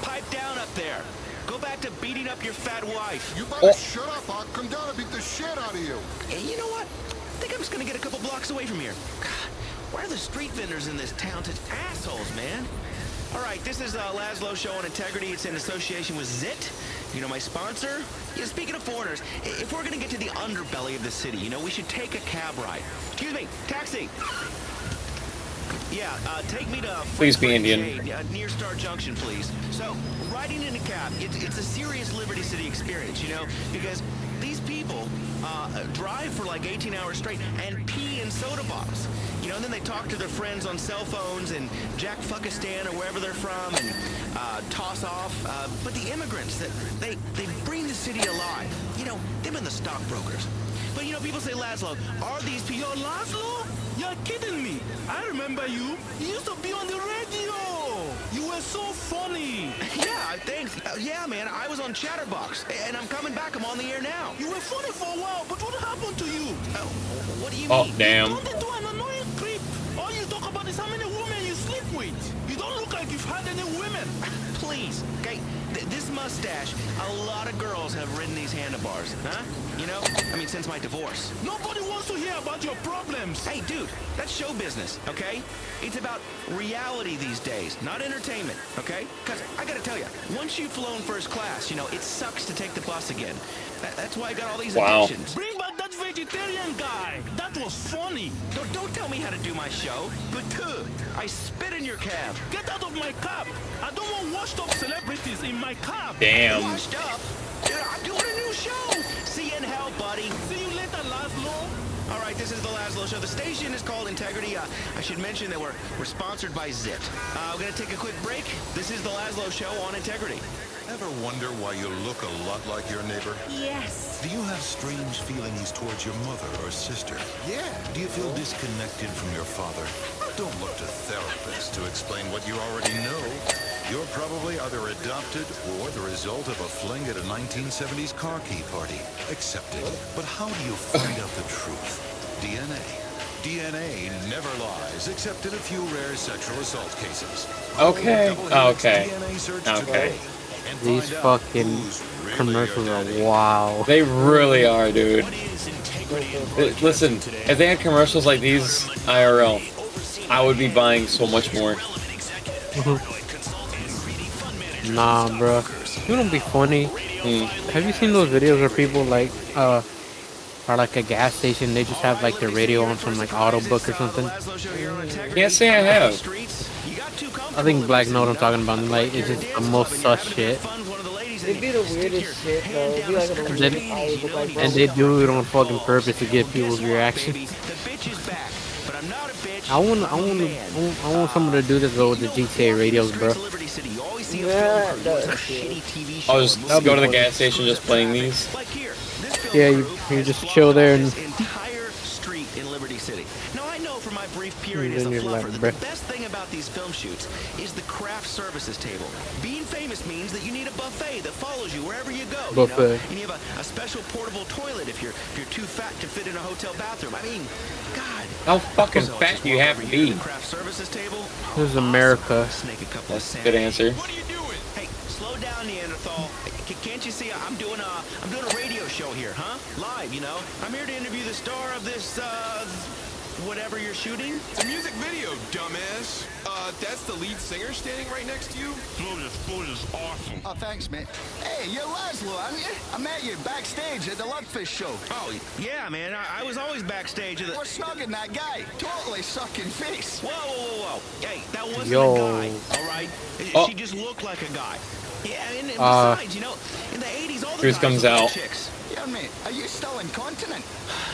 pipe down up there. Go back to beating up your fat wife. You better shut up. I'll come down and beat the shit out of you. Hey, you know what? I think I'm just gonna get a couple blocks away from here. God, why are the street vendors in this town such assholes, man? All right, this is Laszlo Show on Integrity. It's in association with ZIT, my sponsor. Yeah, speaking of foreigners, if we're gonna get to the underbelly of the city, we should take a cab ride. Excuse me, taxi. Yeah, take me to Please be French Indian. Shade, near Star Junction, please. So, riding in a cab, it's a serious Liberty City experience, you know, because these people drive for like 18 hours straight and pee in soda bottles. You know, and then they talk to their friends on cell phones in Jackfuckistan or wherever they're from and toss off. But the immigrants, they bring the city alive. You know, they've been the stockbrokers. But, you know, people say, Laszlo, are these people... Yo, Laszlo? You're kidding me. I remember you. You used to be on the radio. You were so funny. Yeah, thanks. Yeah, man, I was on Chatterbox, and I'm coming back. I'm on the air now. You were funny for a while, but what happened to you? What do you Oh, mean? damn. You turned into an annoying creep. All you talk about is how many women you sleep with. You don't look like you've had any women. Please, okay? This mustache, a lot of girls have ridden these handlebars, huh? You know? I mean, since my divorce. Nobody wants to hear about your problems. Hey, dude, that's show business, okay? It's about reality these days, not entertainment, okay? Because I gotta tell you, once you've flown first class, you know, it sucks to take the bus again. That's why I got all these addictions. Bring back that vegetarian guy. That was funny. Don't tell me how to do my show. But I spit in your cab. Get out of my cab. I don't want washed up celebrities in my cab. Damn. Washed up? Dude, I'm doing a new show. See you in hell, buddy. See you later, Laszlo. All right, this is the Laszlo Show. The station is called Integrity. I should mention that we're sponsored by Zit. We're going to take a quick break. This is the Laszlo Show on Integrity. Ever wonder why you look a lot like your neighbor? Yes. Do you have strange feelings towards your mother or sister? Yeah. Do you feel disconnected from your father? Don't look to therapists to explain what you already know. You're probably either adopted or the result of a fling at a 1970s car key party. Accept it. But how do you find out the truth? DNA. DNA never lies, except in a few rare sexual assault cases. Okay. Okay. DNA search Okay. today. These fucking commercials are wow. They really are, dude. Listen, if they had commercials like these IRL, I would be buying so much more. Nah, bro. You don't be funny. Have you seen those videos where people like are like a gas station, they just have like their radio on from like Autobook or something? Can't say I have. I think Black know what I'm talking about. Like, it's just the most sus shit. It'd be the weirdest shit, though. It'd be like a weird And they do it on fucking purpose to get people's reaction. I want someone to do this though with the GTA radios, bro. Yeah, I'll just go to the gas station just playing these. Yeah, you just chill there and... entire street in Liberty City. Now, I know from my brief period as a fluffer that the best thing about these film shoots is the craft services table. Being famous means that you need a buffet that follows you wherever you go. Buffet. You know? And you have a special portable toilet if you're too fat to fit in a hotel bathroom. I mean, God. How fucking fat do you have to be? Craft services table. This is America. That's a good answer. Hey, slow down, Neanderthal. Can't you see I'm doing a radio show here, huh? Live, you know. I'm here to interview the star of this whatever you're shooting. It's a music video, dumbass. That's the lead singer standing right next to you. This is awesome. Oh, thanks, mate. Hey, you're Laszlo, aren't you? I met you backstage at the Lugfish show. Oh, yeah, man. I was always backstage at the... We're snogging that guy. Totally sucking face. Whoa, whoa, whoa, whoa. Hey, that wasn't Yo. a guy, all right? Oh. She just looked like a guy. Yeah, and besides, you know, in the 80s, all the Truth guys comes looked like out. chicks. Yeah, mate, are you still incontinent?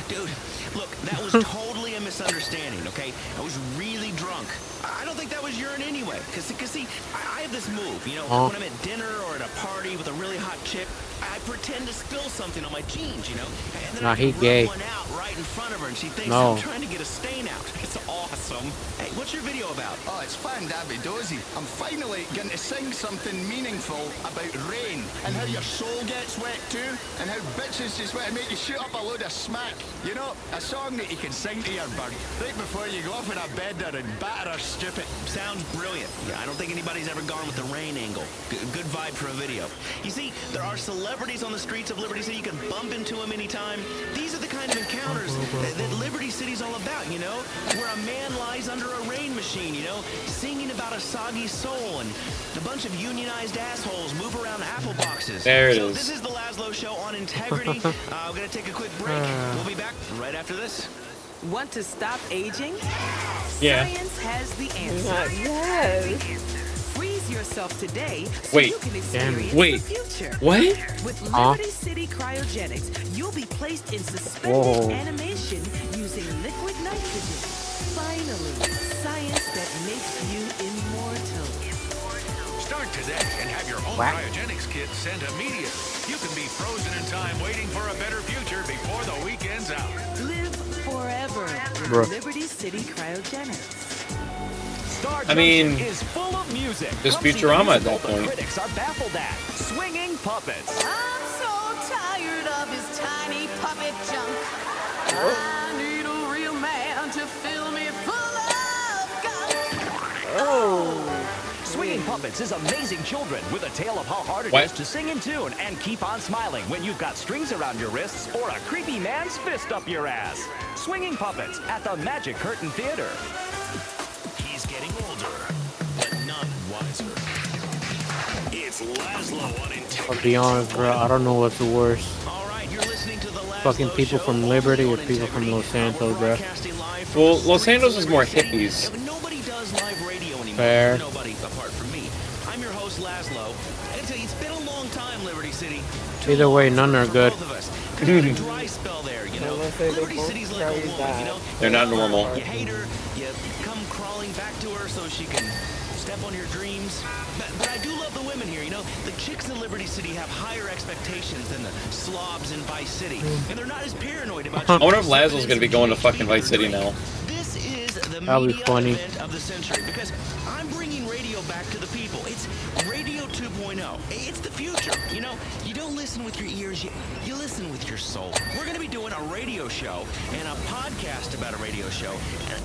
Dude, look, that was totally a misunderstanding, okay? I was really drunk. I don't think that was urine anyway. Cause see, I have this move, you know, when I'm at dinner or at a party with a really hot chick, I pretend to spill something on my jeans, you know? And then Nah, I he rub gay. one out right in front of her and she thinks No. I'm trying to get a stain out. It's awesome. Hey, what's your video about? Oh, it's fan-dabby-dozy. I'm finally going to sing something meaningful about rain and how your soul gets wet too and how bitches just want to make you shoot up a load of smack. You know, a song that you can sing to your bird right before you go off in a bedder and batter her stupid. Sounds brilliant. Yeah, I don't think anybody's ever gone with the rain angle. Good vibe for a video. You see, there are celebrities on the streets of Liberty City. You can bump into them anytime. These are the kind of encounters that Liberty City's all about, you know? Where a man lies under a rain machine, you know? Singing about a soggy soul and a bunch of unionized assholes move around apple boxes. There it so is. This is the Laszlo Show on Integrity. We're going to take a quick break. We'll be back right after this. Want to stop aging? Yeah. Science has the answer. Yes. Freeze yourself today so Wait. you can experience Wait. the future. What? With Liberty City Cryogenics, you'll be placed in suspended animation using liquid nitrogen. Finally, science that makes you immortal. Start today and have your own cryogenics kit sent immediately. You can be frozen in time waiting for a better future before the weekend's out. Live forever with Bruh. Liberty City Cryogenics. I mean, is full of music. there's Futurama at that The point. critics are baffled at swinging puppets. I'm so tired of his tiny puppet junk. I need a real man to fill me full of gunk. Swinging Puppets is amazing children with a tale of how hard it What? is to sing in tune and keep on smiling when you've got strings around your wrists or a creepy man's fist up your ass. Swinging Puppets at the Magic Curtain Theater. He's getting older, but not wiser. It's Laszlo on I'll be honest, bro. I don't know what's the worst. Fucking people from Liberty or people from Los Santos, bro. Well, Los Santos is more hippies. Nobody does live radio anymore. Fair. Nobody apart from me. I'm your host, Laszlo. I can tell you, it's been a long time, Liberty City. Either way, none are good. Dry spell there, you know. Liberty City's like a woman, you know. They're not normal. You hate her, you come crawling back to her so she can step on your dreams. But I do love the women here, you know. The chicks in Liberty City have higher expectations than the slobs in Vice City. And they're not as paranoid about I wonder if Laszlo's gonna be going to fucking Vice City now. This is the That'll be media funny. event of the century because I'm bringing radio back to the people. It's Radio 2.0. It's the future. You know, you don't listen with your ears, you listen with your soul. We're going to be doing a radio show and a podcast about a radio show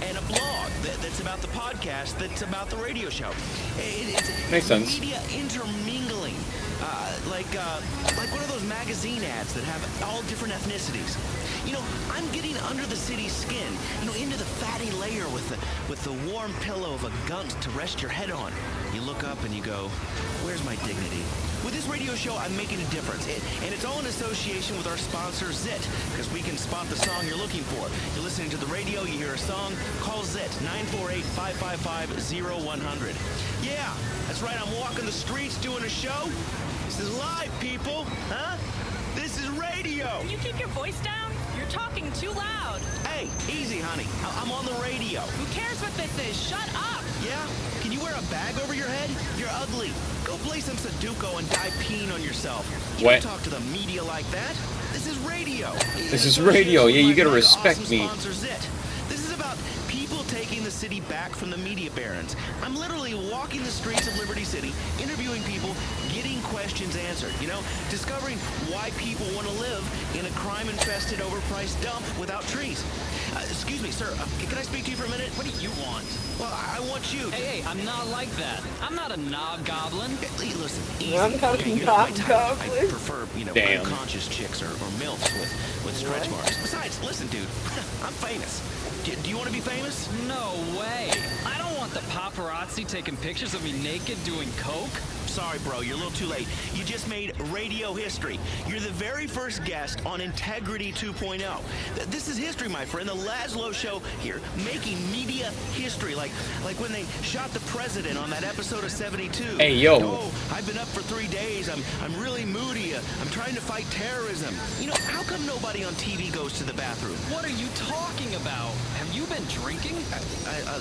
and a blog that's about the podcast that's about the radio show. It's Makes sense. Media intermingling. Like one of those magazine ads that have all different ethnicities. You know, I'm getting under the city's skin, you know, into the fatty layer with the warm pillow of a gunk to rest your head on. You look up and you go, where's my dignity? With this radio show, I'm making a difference. And it's all in association with our sponsor, Zit, because we can spot the song you're looking for. You're listening to the radio, you hear a song, call Zit, 948-555-0100. Yeah, that's right, I'm walking the streets doing a show. This is live, people, huh? This is radio. Can you keep your voice down? You're talking too loud. Hey, easy, honey. I'm on the radio. Who cares what this is? Shut up. Yeah? Can you wear a bag over your head? You're ugly. Go play some Sudoku and die peeing on yourself. You What? don't talk to the media like that. This is radio. This is radio. Yeah, you gotta respect me. Sponsors it. This is about people taking the city back from the media barons. I'm literally walking the streets of Liberty City, interviewing people, getting questions answered, you know, discovering why people want to live in a crime-infested, overpriced dump without trees. Excuse me, sir, can I speak to you for a minute? What do you want? Well, I want you. Hey, I'm not like that. I'm not a knob goblin. Hey, listen, easy. I'm not Okay, a you're not my type. I knob-goblin. prefer, you know, Damn. unconscious chicks or MILFs with stretch marks. Besides, listen, dude, I'm famous. Do you want to be famous? No way. I don't want the paparazzi taking pictures of me naked doing coke. Sorry, bro, you're a little too late. You just made radio history. You're the very first guest on Integrity 2.0. This is history, my friend. The Laszlo Show here, making media history. Like when they shot the president on that episode of 72. Hey, yo. Oh, I've been up for 3 days. I'm really moody. I'm trying to fight terrorism. You know, how come nobody on TV goes to the bathroom? What are you talking about? Have you been drinking?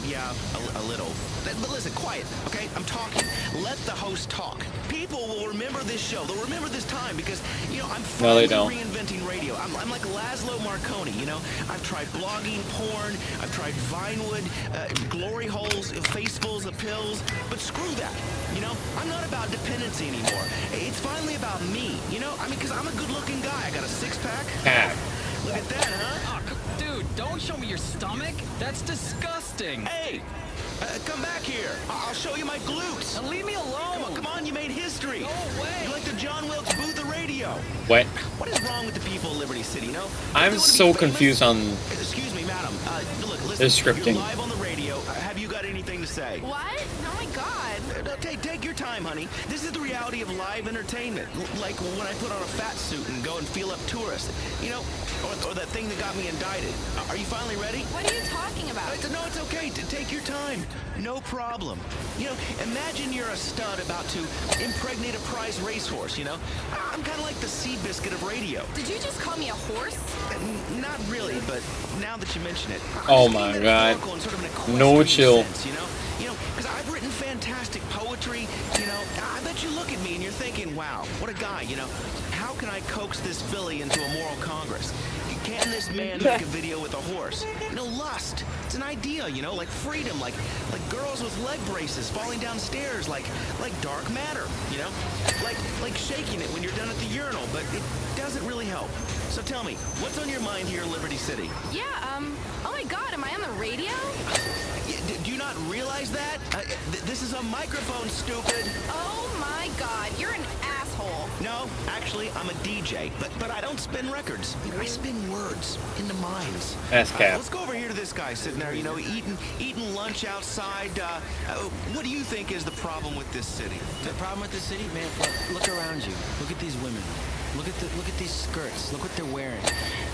Yeah, a little. But listen, quiet, okay? I'm talking. Let the host talk. People will remember this show. They'll remember this time because, you know, I'm No, they finally don't. reinventing radio. I'm like Laszlo Marconi, you know? I've tried blogging, porn, I've tried Vinewood, glory holes, facefuls of pills, but screw that, you know? I'm not about dependency anymore. It's finally about me, you know? I mean, because I'm a good-looking guy. I got a six-pack. Look at that, huh? Oh, dude, don't show me your stomach. That's disgusting. Hey! Come back here. I'll show you my glutes. Now leave me alone. Come on, you made history. Go away. You're like the John Wilkes Booth of radio. What? What is wrong with the people of Liberty City, no? I'm so confused on Excuse me, madam. Look, listen. this scripting. You're live on the radio. Have you got anything to say? What? Oh my god. Take your time, honey. This is the reality of live entertainment. Like when I put on a fat suit and go and feel up tourists. You know, or that thing that got me indicted. Are you finally ready? What are you talking about? No, it's okay. Take your time. No problem. You know, imagine you're a stud about to impregnate a prize racehorse, you know? I'm kind of like the Seabiscuit of radio. Did you just call me a horse? Not really, but now that you mention it. Oh my god. Sort of No chill. Sense, you know, because I've written fantastic poetry, you know. I bet you look at me and you're thinking, wow, what a guy, you know. How can I coax this filly into a moral congress? Can this man make a video with a horse? You know, lust. It's an idea, you know, like freedom, like girls with leg braces falling down stairs, like dark matter, you know? Like shaking it when you're done at the urinal, but it doesn't really help. So tell me, what's on your mind here in Liberty City? Yeah, oh my god, am I on the radio? Do you not realize that? This is a microphone, stupid. Oh my god, you're an asshole. No, actually, I'm a DJ, but I don't spin records. You know, I spin words into minds. That's cap. Let's go over here to this guy sitting there, you know, eating lunch outside. What do you think is the problem with this city? The problem with this city, man? Look around you. Look at these women. Look at these skirts. Look what they're wearing.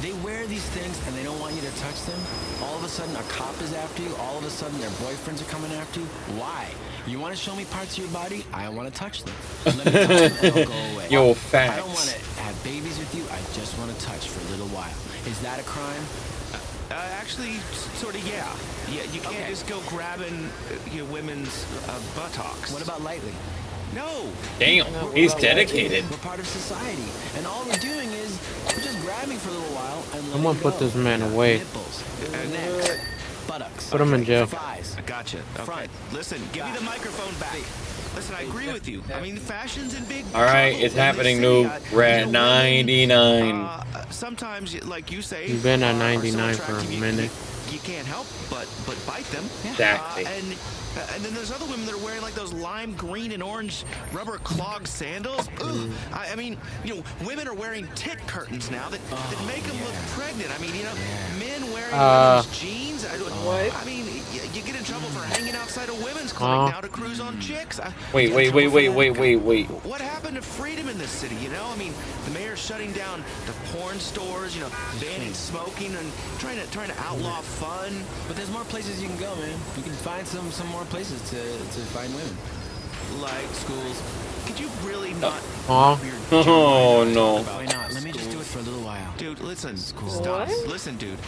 They wear these things and they don't want you to touch them. All of a sudden, a cop is after you. All of a sudden, their boyfriends are coming after you. Why? You want to show me parts of your body? I want to touch them. Let me touch them and I'll go away. Yo, facts. I don't want to have babies with you. I just want to touch for a little while. Is that a crime? Actually, sort of, yeah. Yeah, you can't just go grabbing your women's buttocks. What about lightly? No. Damn, he's dedicated. We're part of society, and all we're doing is we're just grabbing for a little while and letting Someone put this man away. Nipples, necks, buttocks. Put him in jail. Thighs. I gotcha. Okay. Front. Listen, give me the microphone back. Listen, I agree with you. I mean, fashion's in big All right, trouble it's in happening, this noob. city. We're at 99. Sometimes, like you say, You've been at 99 for a minute. You can't help but bite them. Exactly. And then there's other women that are wearing like those lime green and orange rubber clog sandals. Ugh. I mean, you know, women are wearing tit curtains now that make them look pregnant. I mean, you know, men wearing women's jeans. I mean, you get in trouble for hanging outside a women's clinic now to cruise on chicks. Wait. What happened to freedom in this city, you know? I mean, the mayor's shutting down the porn stores, you know, banning smoking and trying to outlaw fun. But there's more places you can go, man. You can find some more places to find women. Like schools. Could you really not? Oh no. Why not? Let me just do it for a little while. Dude, listen. Stop. Listen, dude.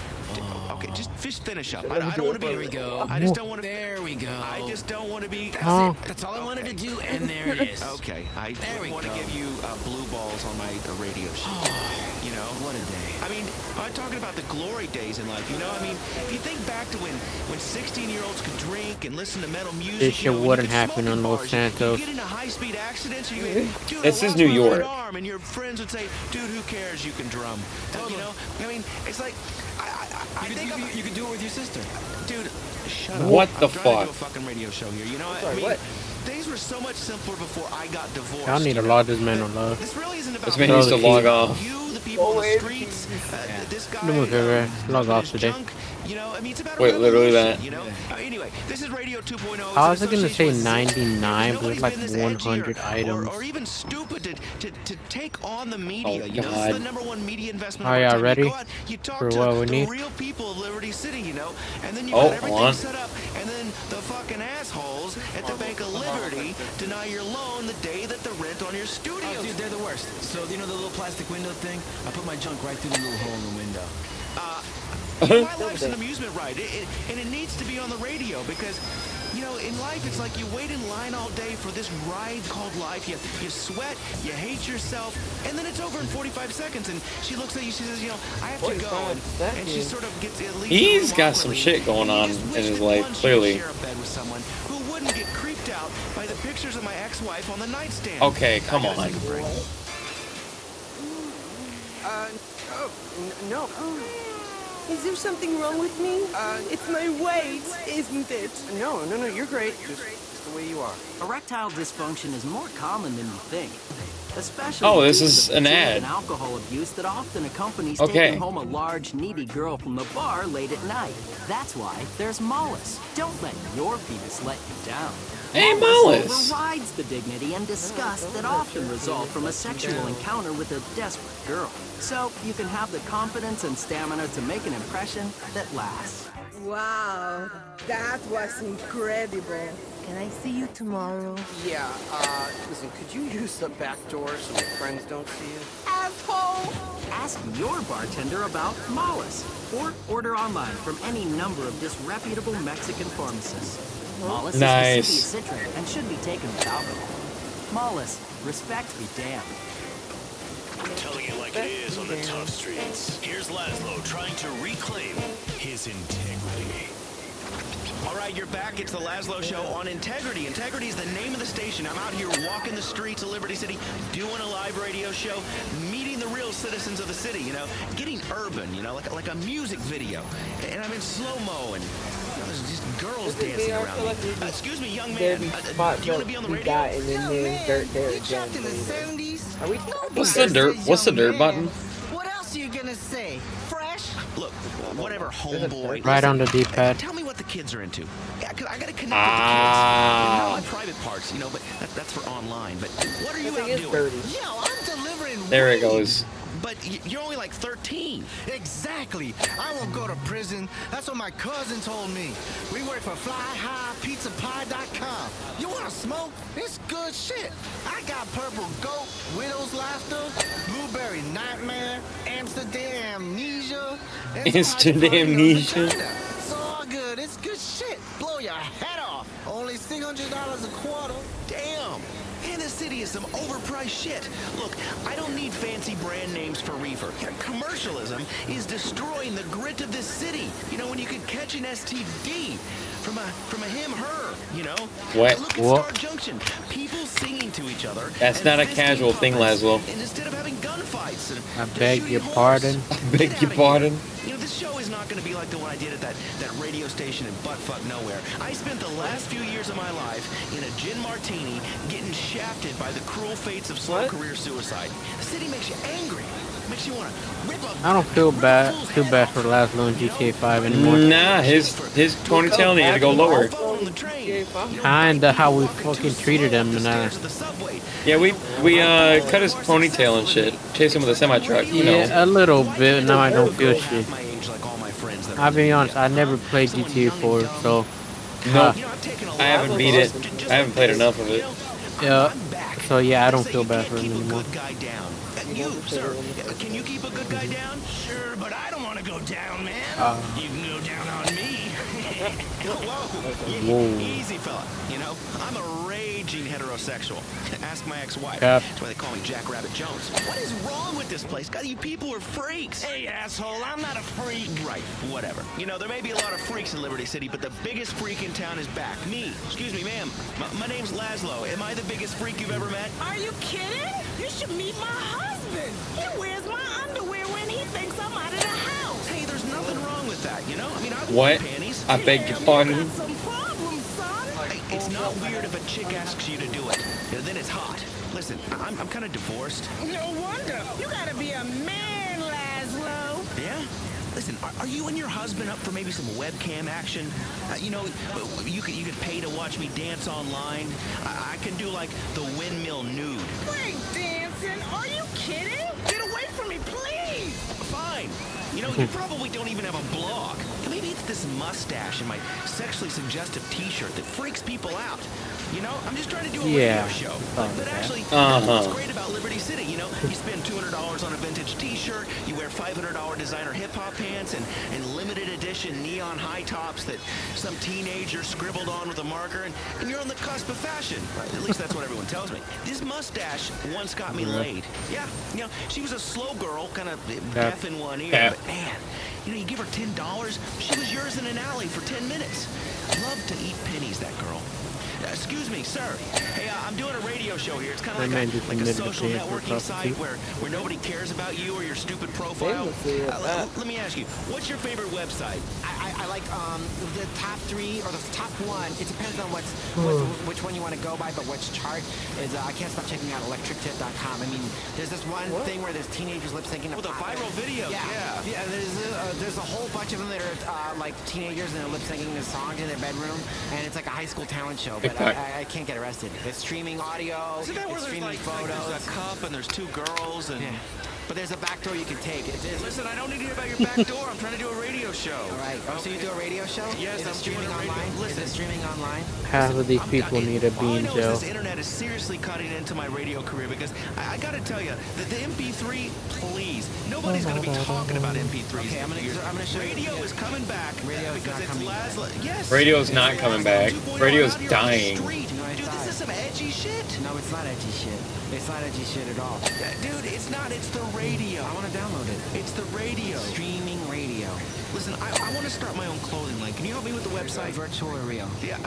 Okay, just finish up. I don't want to be. There we go. I just don't want to. There we go. I just don't want to be. That's it. That's all I wanted to do, and there it is. Okay, I want to give you blue balls on my radio show. You know, what a day. I mean, I'm talking about the glory days in life. You know, I mean, if you think back to when 16-year-olds could drink and listen to metal music, This shit wouldn't happen on Los Santos. you get into high-speed accidents. This is New York. Arm, and your friends would say, "Dude, who cares? You can drum." You know, I mean, it's like I think you could do it with your sister, dude. Shut up. What the I'm trying to do fuck? a fucking radio show here. You know, I mean, what? things were so much simpler before I got divorced. Y'all need to log this man on love. This really isn't about This man needs to log off. you, the people on the streets, this guy. Do me a favor, log off today. You know, I mean, it's about Wait, literally that. You know. Anyway, this is Radio 2.0. How is it gonna say 99, but it's like 100 items? Or even stupid to take on the media. Oh, you know, this is the God. #1 media investment. Are y'all ready You go out, you talk for to what we the need? real people of Liberty City, you know, and then you Oh, got everything hold on. set up, and then the fucking assholes at the Bank of Liberty deny your loan the day that the rent on your studio. Oh, dude, they're the worst. So, you know the little plastic window thing? I put my junk right through the little hole in the window. My life's an amusement ride, and it needs to be on the radio because, you know, in life it's like you wait in line all day for this ride called life. You sweat, you hate yourself, and then it's over in 45 seconds. And she looks at you, she says, you know, I have to go, and she sort of gets at least. He's got some shit going on in his life, clearly. Share a bed with someone who wouldn't get creeped out by the pictures of my ex-wife on the nightstand. Okay, come on. No. Is there something wrong with me? It's my weight, isn't it? No, you're great. Just the way you are. Erectile dysfunction is more common than you think. Especially Oh, this due to is the an food ad. and alcohol abuse that often accompanies Okay. taking home a large, needy girl from the bar late at night. That's why there's Mollis. Don't let your penis let you down. Hey, Mollis Mollis. overrides the dignity and disgust that often result from a sexual encounter with a desperate girl. So you can have the confidence and stamina to make an impression that lasts. Wow, that was incredible. Can I see you tomorrow? Yeah, listen, could you use the back door so my friends don't see you? Asshole! Ask your bartender about Mollis, or order online from any number of disreputable Mexican pharmacists. Mollis Nice. is the city of citrate and should be taken with alcohol. Mollis, respect be damned. Telling it like it is on the tough streets. Here's Laszlo trying to reclaim his integrity. All right, you're back. It's the Laszlo Show on Integrity. Integrity is the name of the station. I'm out here walking the streets of Liberty City, doing a live radio show, meeting the real citizens of the city, you know, getting urban, you know, like a music video. And I'm in slow-mo, and you know, there's just girls dancing around me. Excuse me, young man. Do you want to be on the radio? What's the dirt? What's the dirt button? What else are you gonna say? Fresh? Look, whatever, homeboy. Right on the D-pad. Tell me what the kids are into. Yeah, 'cause I gotta connect with the kids. Not my private parts, you know, but that's for online. But what are you out doing? Yo, I'm delivering. There it goes. But you're only like 13. Exactly. I won't go to prison. That's what my cousin told me. We work for FlyHighPizzaPie.com. You want to smoke? It's good shit. I got Purple Goat, Widow's Laughter, Blueberry Nightmare, Amsterdam Amnesia. Amsterdam Amnesia. It's all good. It's good shit. Blow your head off. Only $600 a quarter. Damn. Man, this city is some overpriced shit. Look, I don't need fancy brand names for reefer. Commercialism is destroying the grit of this city. You know, when you could catch an STD from a him, her, you know? What? Look at Star Junction. People singing to each other. That's not a casual thing, Laszlo. And instead of having gunfights. I beg your pardon. I beg your pardon. You know, this show is not going to be like the one I did at that radio station in buttfuck nowhere. I spent the last few years of my life in a gin martini getting shafted by the cruel fates of slow career suicide. The city makes you angry. Makes you want to rip up. I don't feel too bad for Laszlo in GTA 5 anymore. Nah, his ponytail needed to go lower. Kinda how we fucking treated him and Yeah, we cut his ponytail and shit. Chased him with a semi-truck, you know. Yeah, a little bit. Now I don't feel shit. I'll be honest, I never played GTA 4, so... No, I haven't beat it. I haven't played enough of it. Yeah, so yeah, I don't feel bad for him anymore. You, sir, can you keep a good guy down? Sure, but I don't want to go down, man. You can go down on me. Whoa. Easy, fella. You know, I'm a raging heterosexual. Ask my ex-wife. Yep. That's why they call me Jack Rabbit Jones. What is wrong with this place? God, you people are freaks. Hey, asshole, I'm not a freak. Right, whatever. You know, there may be a lot of freaks in Liberty City, but the biggest freak in town is back. Me. Excuse me, ma'am. My name's Laszlo. Am I the biggest freak you've ever met? Are you kidding? You should meet my husband. He wears my underwear when he thinks I'm out of the house. Hey, there's nothing wrong with that, you know? I mean, I What? wear panties. I beg your pardon. Hey, it's not weird if a chick asks you to do it. You know, then it's hot. Listen, I'm kind of divorced. No wonder. You gotta be a man, Laszlo. Yeah? Listen, are you and your husband up for maybe some webcam action? You know, you could pay to watch me dance online. I can do like the windmill nude. Break dancing? Are you kidding? Get away from me, please. Fine. You know, you probably don't even have a blog. Maybe it's this mustache and my sexually suggestive t-shirt that freaks people out. You know, I'm just trying to do a radio show. But actually, that's what's great about Liberty City. You know, you spend $200 on a vintage t-shirt, you wear $500 designer hip-hop pants and limited edition neon high tops that some teenager scribbled on with a marker, and you're on the cusp of fashion. At least that's what everyone tells me. This mustache once got me laid. Yeah, you know, she was a slow girl, kind of deaf in one ear, but man, you know, you give her $10, she was yours in an alley for 10 minutes. Loved to eat pennies, that girl. Excuse me, sir. Hey, I'm doing a radio show here. It's kind of like a social networking site where nobody cares about you or your stupid profile. Let me ask you, what's your favorite website? I like the top 3 or the top 1. It depends on which one you want to go by, but which chart is. I can't stop checking out electrictip.com. I mean, there's this one thing where there's teenagers lip syncing. The viral videos. Yeah. There's a whole bunch of them that are like teenagers and they're lip syncing the songs in their bedroom, and it's like a high school talent show. But I can't get arrested. It's streaming audio. Isn't that where it's there's streaming photos. There's a cup and there's 2 girls and. Yeah. But there's a back door you can take. Listen, I don't need to hear about your back door. I'm trying to do a radio show. All right. Oh, so you do a radio show? Yes, I'm streaming online. Is it streaming online? Half of these people need to be in jail. All I know is this internet is seriously cutting into my radio career because I got to tell you, the MP3, please, nobody's going to be talking about MP3s. Okay, I'm gonna show you. Radio is coming back because it's Laszlo. Yes. Radio's not coming back. Radio's dying. Dude, this is some edgy shit. No, it's not edgy shit. It's not edgy shit at all. Dude, it's not. It's the radio. I want to download it. It's the radio. Streaming radio. Listen, I want to start my own clothing line. Can you help me with the website? Virtual or real? Yeah,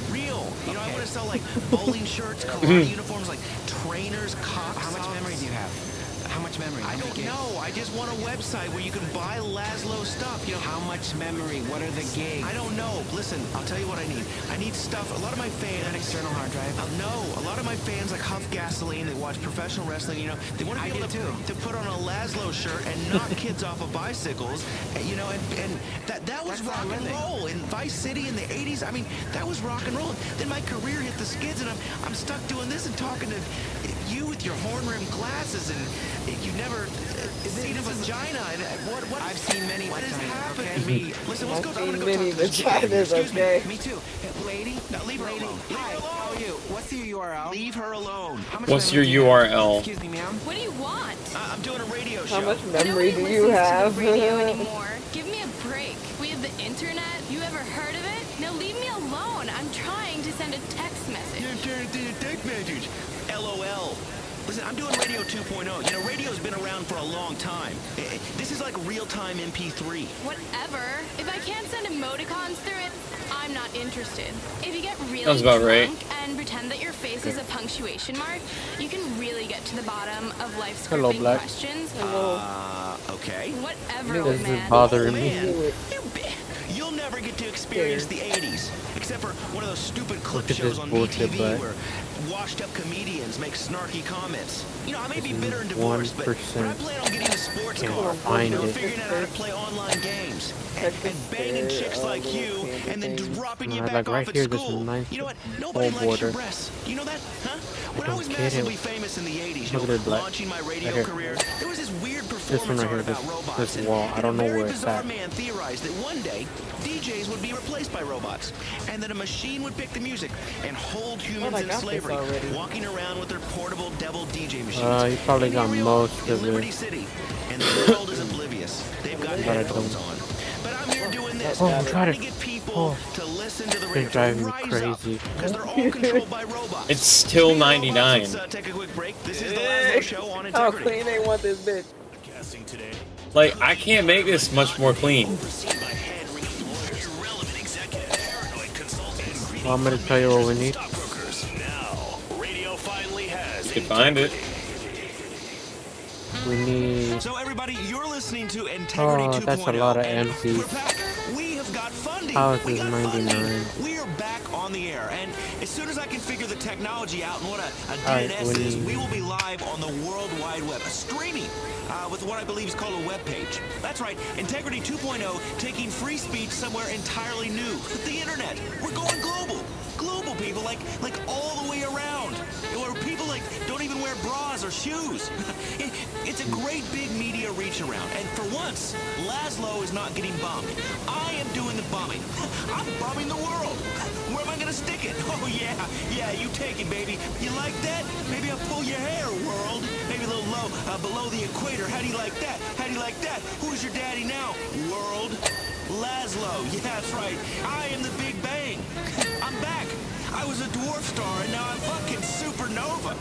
real. You know, I want to sell like bowling shirts, karate uniforms, like trainers, cops. How much memory do you have? How much memory? I don't know. I just want a website where you can buy Laszlo stuff. You know, how much memory? What are the gigs? I don't know. Listen, I'll tell you what I need. I need stuff. A lot of my fans. An external hard drive? No. A lot of my fans like huff gasoline. They watch professional wrestling. You know, they want to be able to put on a Laszlo shirt and knock kids off of bicycles. You know, and that was rock and roll in Vice City in the 80s. I mean, that was rock and roll. Then my career hit the skids, and I'm stuck doing this and talking to you with your horn-rimmed glasses, and you've never seen a vagina. And what? I've seen many. What has happened to me? Listen, let's go. I'm gonna go many talk to vaginas, okay? Me too. Lady? Now leave her alone. Hi, how are you? What's your URL? Leave her alone. What's your URL? Excuse me, ma'am. What do you want? I'm doing a radio show. How much memory do you have? Nobody listens to the radio anymore. Give me a break. We have the internet. You ever heard of it? Now leave me alone. I'm trying to send a text message. You're trying to send a text message. LOL. Listen, I'm doing radio 2.0. You know, radio's been around for a long time. This is like real-time MP3. Whatever. If I can't send emoticons through it, I'm not interested. If you get really Sounds about right. drunk and pretend that your face is a punctuation mark, you can really get to the bottom of life's Hello, gripping Black. questions. Okay. Whatever, This man. is bothering me. You'll never get to experience the 80s, except for one of those stupid clip Look at shows this on bullshit, BTV bud. where washed-up comedians make snarky comments. You know, I may be bitter and divorced, but I 1%. plan on getting a sports Can't car, find it. figuring out how to play online games, and banging chicks like you, and then dropping you back like right off here, at this school. nice You know what? Nobody whole likes your border. breasts. You know that, huh? When I don't was get massively it. famous in the 80s, Look at it, Black. launching my radio Right here. career, there was this weird This one performance right here, art about robots. this wall. I don't know and a where very it's bizarre at. man theorized that one day DJs would be replaced by robots, and that a machine would pick the music and hold humans I in got this slavery, already. walking around with their portable devil DJ machines. You probably And got here we are most in of Liberty it. City, and the world is oblivious. They've got But I headphones don't. on. But I'm here doing this, Oh, trying try to to- get people to listen to the radio, It's driving to me rise up, crazy. because they're all controlled by robots. It's still Speaking of 99. robots, let's take a quick break. This is the Laszlo Show on How Integrity. clean they want this bitch. Like, I can't make this much more clean. Well, I'm gonna tell you what we need. You can find it. We need. So everybody, you're listening to Integrity Oh, 2.0. that's a lot of and MCs. we're back. We have got funding. How is We this got 99? funding. We are back on the air, and as soon as I can figure the technology out and what a Alright, DNS we is, need- we will be live on the World Wide Web, streaming with what I believe is called a web page. That's right, Integrity 2.0, taking free speech somewhere entirely new. The internet. We're going global. Global, people, like all the way around. Where people like don't even wear bras or shoes. It's a great big media reach around, and for once, Laszlo is not getting bummed. I am doing the bumming. I'm bumming the world. Where am I gonna stick it? Oh yeah, you take it, baby. You like that? Maybe I'll pull your hair, world. Maybe a little low, below the equator. How do you like that? How do you like that? Who's your daddy now, world? Laszlo. Yeah, that's right. I am the Big Bang. I'm back. I was a dwarf star, and now I'm fucking supernova.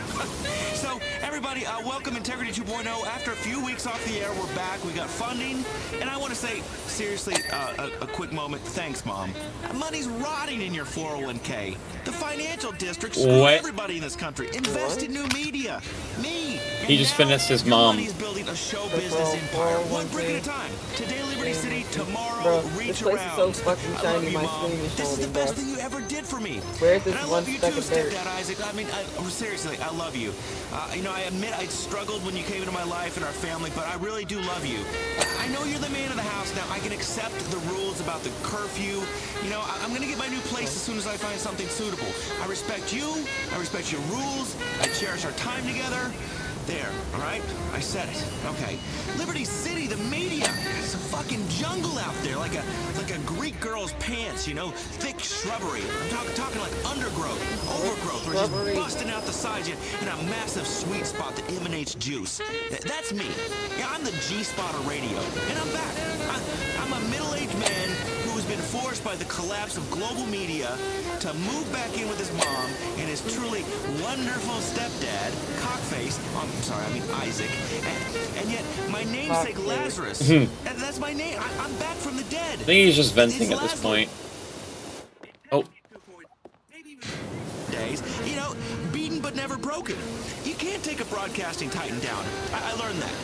So, everybody, welcome Integrity 2.0. After a few weeks off the air, we're back. We got funding, and I want to say, seriously, a quick moment. Thanks, Mom. Money's rotting in your 401k. The financial district screwed What? everybody in this country. Invest in new media. Me. He just finessed his mom. Money's building a show business empire, one brick at a time. Today, Liberty City. Tomorrow, girl, Bro, reach this place around. is so fucking I shiny, love you, my Mom. screen is This is the shining, best bro. thing you ever did for me. Where's this And I one love you speck too, of dirt? Stepdad Isaac. I mean, seriously, I love you. You know, I admit I struggled when you came into my life and our family, but I really do love you. I know you're the man of the house now. I can accept the rules about the curfew. You know, I'm gonna get my new place as soon as I find something suitable. I respect you. I respect your rules. I cherish our time together. There, all right? I said it. Okay. Liberty City, the media. It's a fucking jungle out there, like a Greek girl's pants, you know? Thick shrubbery. I'm talking like undergrowth, overgrowth, where it's just busting out the sides in a massive sweet spot that emanates juice. That's me. Yeah, I'm the G-spot of radio. And I'm back. I'm a middle-aged man who has been forced by the collapse of global media to move back in with his mom and his truly wonderful stepdad, Cockface. I'm sorry, I mean Isaac. And yet, my namesake Lazarus. That's my name. I'm back from the dead. I think he's just venting at this point. Oh. Days, you know, beaten but never broken. You can't take a broadcasting titan down. I learned that.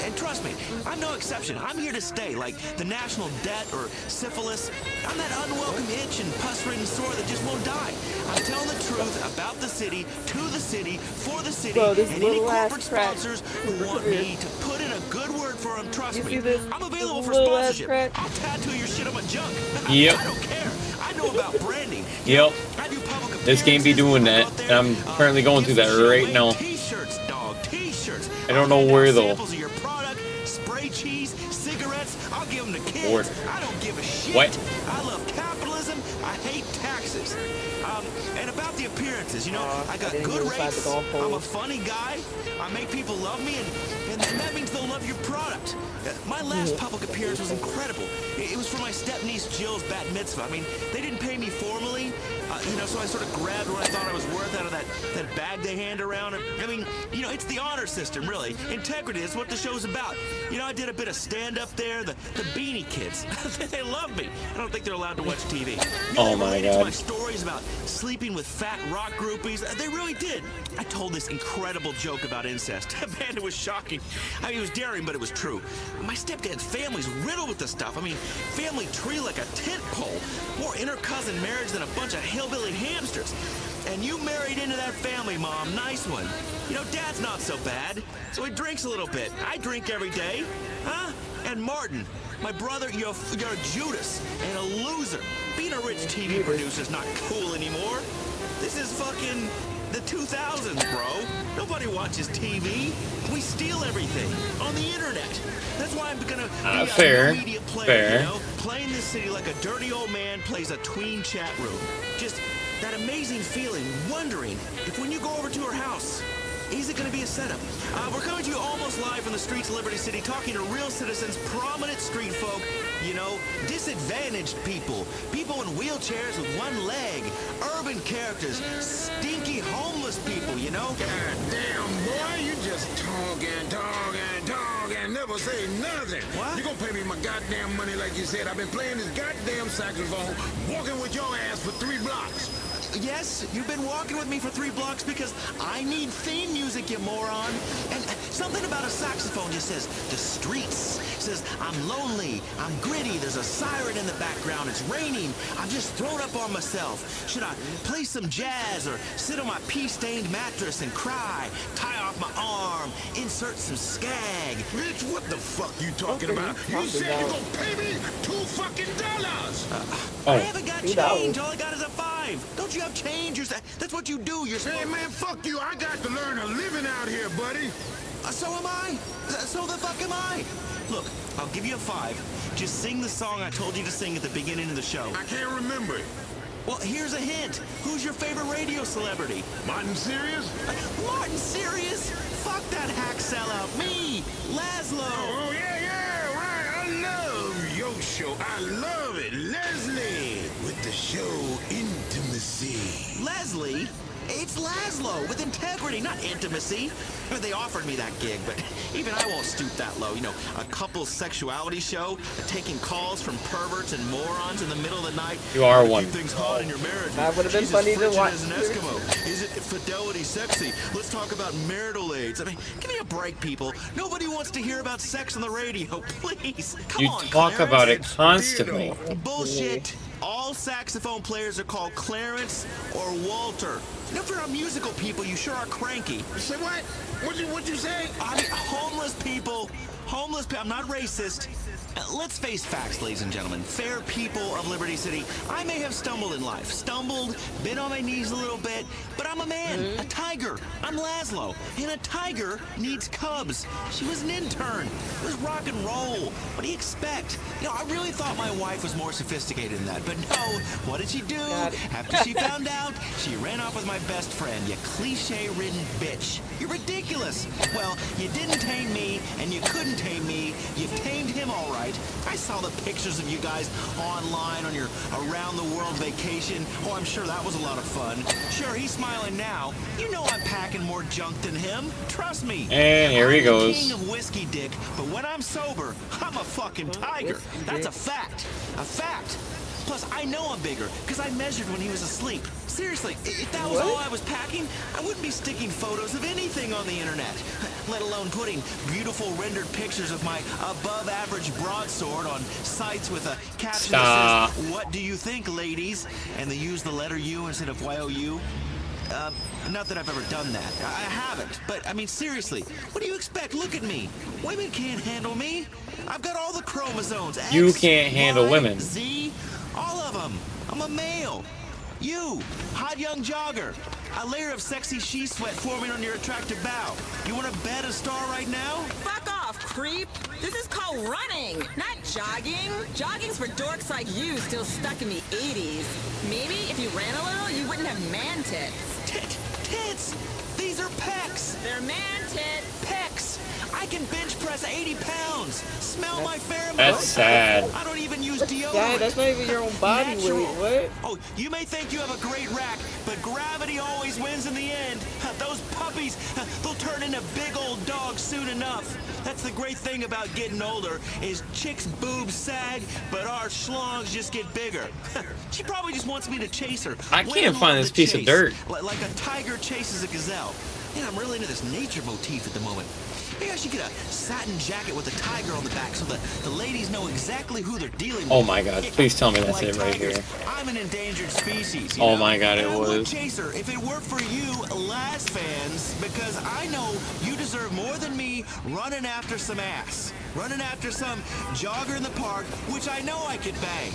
And trust me, I'm no exception. I'm here to stay, like the national debt or syphilis. I'm that unwelcome itch and pus-ridden sore that just won't die. I'm telling the truth about the city, to the city, for the city, Bro, this and any little ass corporate crack. sponsors who want me to put in a good word for them. Trust me, I'm available for little ass sponsorship. crack. I'll tattoo your shit on my junk. Yep. I don't care. I know about branding. Yep. This game be doing that, and I'm currently going through that right now. T-shirts, dog. T-shirts. I don't know where though. Samples of your product, spray cheese, cigarettes. I'll give them to kids. Lord. I don't give a shit. What? I love capitalism. I hate taxes. And about the appearances, you know, I got good rates. I'm a funny guy. I make people love me, and that means they'll love your product. My last public appearance was incredible. It was for my step-niece Jill's bat mitzvah. I mean, they didn't pay me formally, you know, so I sort of grabbed what I thought I was worth out of that bag they hand around. I mean, you know, it's the honor system, really. Integrity is what the show's about. You know, I did a bit of stand-up there. The Beanie Kids, they love me. I don't think they're allowed to watch TV. You know, Oh my to God. my stories about sleeping with fat rock groupies. They really did. I told this incredible joke about incest. Man, it was shocking. I mean, it was daring, but it was true. My stepdad's family's riddled with this stuff. I mean, family tree like a tent pole. More inter-cousin marriage than a bunch of hillbilly hamsters. And you married into that family, Mom. Nice one. You know, Dad's not so bad, so he drinks a little bit. I drink every day. Huh? And Martin, my brother, you're a Judas and a loser. Being a rich TV producer's not cool anymore. This is fucking the 2000s, bro. Nobody watches TV. We steal everything on the internet. That's why I'm gonna be fair, a media player, you know? Playing this city like a dirty old man plays a tween chat room. Just that amazing feeling, wondering if when you go over to her house, is it going to be a setup? We're coming to you almost live from the streets of Liberty City, talking to real citizens, prominent street folk, you know, disadvantaged people, people in wheelchairs with one leg, urban characters, stinky homeless people, you know? God damn, boy, you just talk and never say nothing. What? You gonna pay me my goddamn money like you said. I've been playing this goddamn saxophone, walking with your ass for 3 blocks. Yes, you've been walking with me for 3 blocks because I need theme music, you moron. And something about a saxophone just says, the streets. It says, I'm lonely, I'm gritty, there's a siren in the background, it's raining, I'm just thrown up on myself. Should I play some jazz or sit on my pee-stained mattress and cry, tie off my arm, insert some skag? Bitch, what the fuck you talking about? You said you gonna pay me $2 I haven't got change, all I got is a 5. Don't you have change? That's what you do. You're Hey, man, fuck you. I got to learn a living out here, buddy. So am I. So the fuck am I. Look, I'll give you a 5. Just sing the song I told you to sing at the beginning of the show. I can't remember it. Well, here's a hint. Who's your favorite radio celebrity? Martin Sirius? Martin Sirius? Fuck that hack sellout. Me, Laszlo. Oh, yeah, right. I love your show. I love it. Leslie with the show Intimacy. Leslie? It's Laszlo with integrity, not intimacy. I mean, they offered me that gig, but even I won't stoop that low. You know, a couple's sexuality show, taking calls from perverts and morons in the middle of the night. You are one. Keep things hot in your marriage. That would have been She's funny as to frigid watch. as an Eskimo. Is it fidelity sexy? Let's talk about marital aids. I mean, give me a break, people. Nobody wants to hear about sex on the radio. Please, come You on, talk Clarence. about it constantly. Bullshit. All saxophone players are called Clarence or Walter. You know, if you're a musical people, you sure are cranky. Say what? What'd you say? I mean, homeless people. I'm not racist. Let's face facts, ladies and gentlemen. Fair people of Liberty City, I may have stumbled in life. Been on my knees a little bit, but I'm a man, a tiger. I'm Laszlo, and a tiger needs cubs. She was an intern. It was rock and roll. What do you expect? You know, I really thought my wife was more sophisticated than that, but no. What did she do? After she found out, she ran off with my best friend, you cliche-ridden bitch. You're ridiculous. Well, you didn't tame me, and you couldn't tame me. You tamed him all right. I saw the pictures of you guys online on your around-the-world vacation. Oh, I'm sure that was a lot of fun. Sure, he's smiling now. You know I'm packing more junk than him. Trust me. And here he goes. I'm the king of whiskey dick, but when I'm sober, I'm a fucking tiger. That's a fact. A fact. Plus, I know I'm bigger, because I measured when he was asleep. Seriously, if that was all I was packing, I wouldn't be sticking photos of anything on the internet. Let alone putting beautiful rendered pictures of my above-average broadsword on sites with a caption that says, "What do you think, ladies?" And they use the letter U instead of Y-O-U. Not that I've ever done that. I haven't. But, I mean, seriously, what do you expect? Look at me. Women can't handle me. I've got all the chromosomes. X, You can't handle Y, women. Z, all of them. I'm a male. You, hot young jogger. A layer of sexy she sweat forming on your attractive bow. You want to bet a star right now? Fuck off, creep. This is called running, not jogging. Jogging's for dorks like you still stuck in the 80s. Maybe if you ran a little, you wouldn't have man tits. Tits! These are pecs! They're man tits! Pecs! I can bench press 80 pounds! Smell my pheromones! That's sad. I don't even use deodorant! Yeah, that's not even your own body weight. What? Oh, you may think you have a great rack, but gravity always wins in the end. Those puppies, they'll turn into big old dogs soon enough. That's the great thing about getting older, is chicks' boobs sag, but our schlongs just get bigger. She probably just wants me to chase her. I can't find this piece of dirt. Like a tiger chases a gazelle. Man, I'm really into this nature motif at the moment. Maybe I should get a satin jacket with a tiger on the back so that the ladies know exactly who they're dealing with. Oh my god, please tell me that's it right tigers, here. I'm an endangered species. Oh my god, it and I would was. chase her if it weren't for you, Laz fans, because I know you deserve more than me running after some ass. Running after some jogger in the park, which I know I could bang.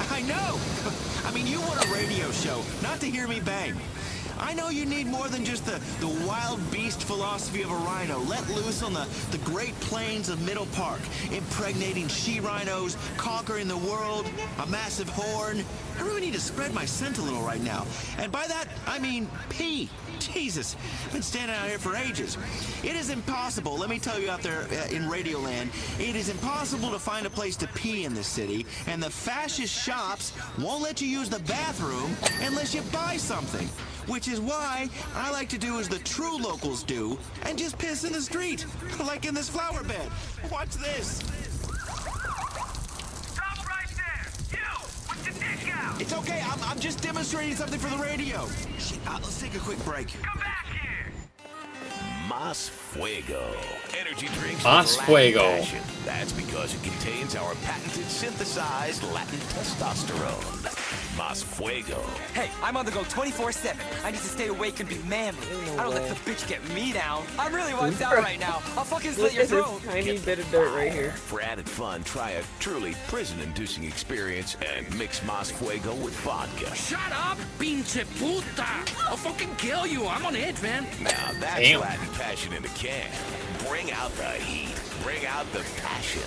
I know. I mean, you want a radio show, not to hear me bang. I know you need more than just the wild beast philosophy of a rhino let loose on the great plains of Middle Park, impregnating she-rhinos, conquering the world, a massive horn. I really need to spread my scent a little right now. And by that, I mean pee. Jesus, I've been standing out here for ages. It is impossible, let me tell you out there in Radioland, it is impossible to find a place to pee in this city, and the fascist shops won't let you use the bathroom unless you buy something. Which is why I like to do as the true locals do, and just piss in the street, like in this flower bed. Watch this. Stop right there! You! With the dick out! It's okay, I'm just demonstrating something for the radio. Shit, let's take a quick break. Come back here! Mas Fuego. Energy drinks Mas with Fuego. Latin passion. That's because it contains our patented synthesized Latin testosterone. Mas Fuego. Hey, I'm on the go 24/7. I need to stay awake and be manly. I don't let the bitch get me down. I'm really wiped out right now. I'll fucking slit your throat. Tiny bit of dirt right here. For added fun, try a truly prison-inducing experience and mix Mas Fuego with vodka. Shut up, pinche puta! I'll fucking kill you. I'm on edge, man. Now that's Damn. Latin passion in a can. Bring out the heat. Bring out the passion.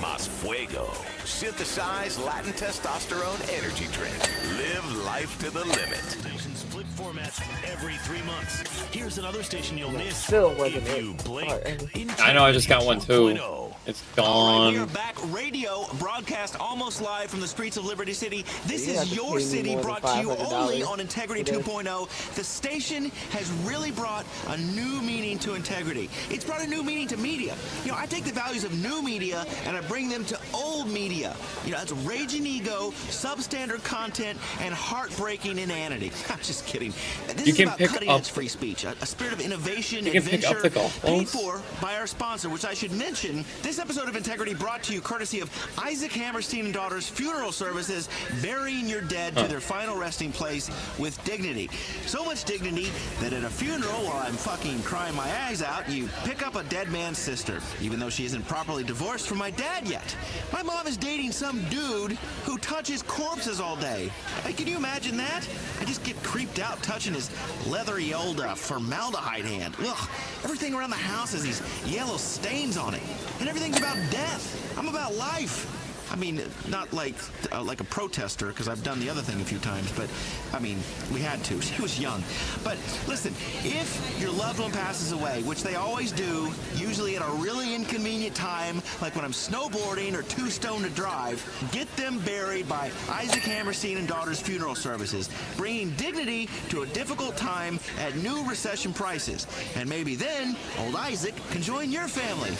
Mas Fuego. Synthesized Latin testosterone energy drink. Live life to the limit. Stations flip formats every 3 months. Here's another station you'll miss Still wasn't if you it. blink. I know, I just got one too. 2.0. It's All right, we are gone. back. Radio broadcast almost live from the streets of Liberty City. This You have is to your pay me city, more than brought to you only $500 on Integrity today. 2.0. The station has really brought a new meaning to integrity. It's brought a new meaning to media. You know, I take the values of new media and I bring them to old media. You know, that's raging ego, substandard content, and heartbreaking inanity. I'm just kidding. This You is can about pick cutting-edge up- free speech, a spirit of innovation, You can pick up adventure, the golf paid balls. for by our sponsor, which I should mention. This episode of Integrity brought to you courtesy of Isaac Hammerstein and Daughters Funeral Services, burying your dead to their final resting place with dignity. So much dignity that at a funeral, while I'm fucking crying my eyes out, you pick up a dead man's sister, even though she isn't properly divorced from my dad yet. My mom is dating some dude who touches corpses all day. Hey, can you imagine that? I just get creeped out touching his leathery old formaldehyde hand. Ugh, everything around the house has these yellow stains on it. And everything's about death. I'm about life. I mean, not like a protester, because I've done the other thing a few times, but, I mean, we had to. She was young. But, listen, if your loved one passes away, which they always do, usually at a really inconvenient time, like when I'm snowboarding or too stoned to drive, get them buried by Isaac Hammerstein and Daughters Funeral Services, bringing dignity to a difficult time at new recession prices. And maybe then, old Isaac can join your family.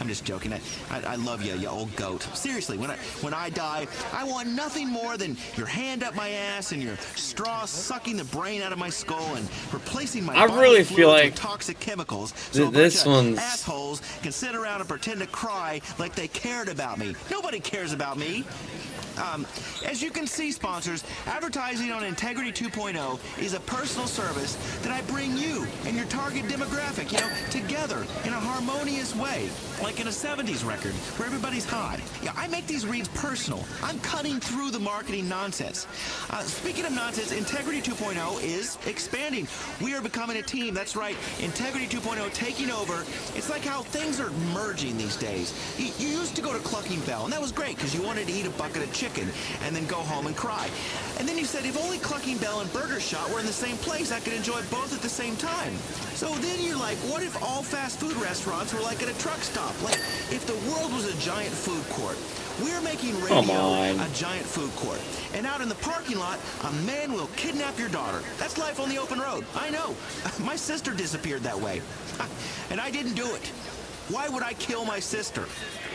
I'm just joking. I love you, you old goat. Seriously, when I die, I want nothing more than your hand up my ass and your straw sucking the brain out of my skull and replacing my I bodily really feel fluids like with toxic chemicals so this a bunch one's- of assholes can sit around and pretend to cry like they cared about me. Nobody cares about me. As you can see, sponsors, advertising on Integrity 2.0 is a personal service that I bring you and your target demographic, you know, together in a harmonious way, like in a 70s record where everybody's high. Yeah, I make these reads personal. I'm cutting through the marketing nonsense. Speaking of nonsense, Integrity 2.0 is expanding. We are becoming a team. That's right, Integrity 2.0 taking over. It's like how things are merging these days. You used to go to Clucking Bell, and that was great because you wanted to eat a bucket of chicken and then go home and cry. And then you said, if only Clucking Bell and Burger Shot were in the same place, I could enjoy both at the same time. So then you're like, what if all fast food restaurants were like at a truck stop? Like, if the world was a giant food court. We're making radio a giant food court. And out in the parking lot, a man will kidnap your daughter. That's life on the open road. I know. My sister disappeared that way. And I didn't do it. Why would I kill my sister?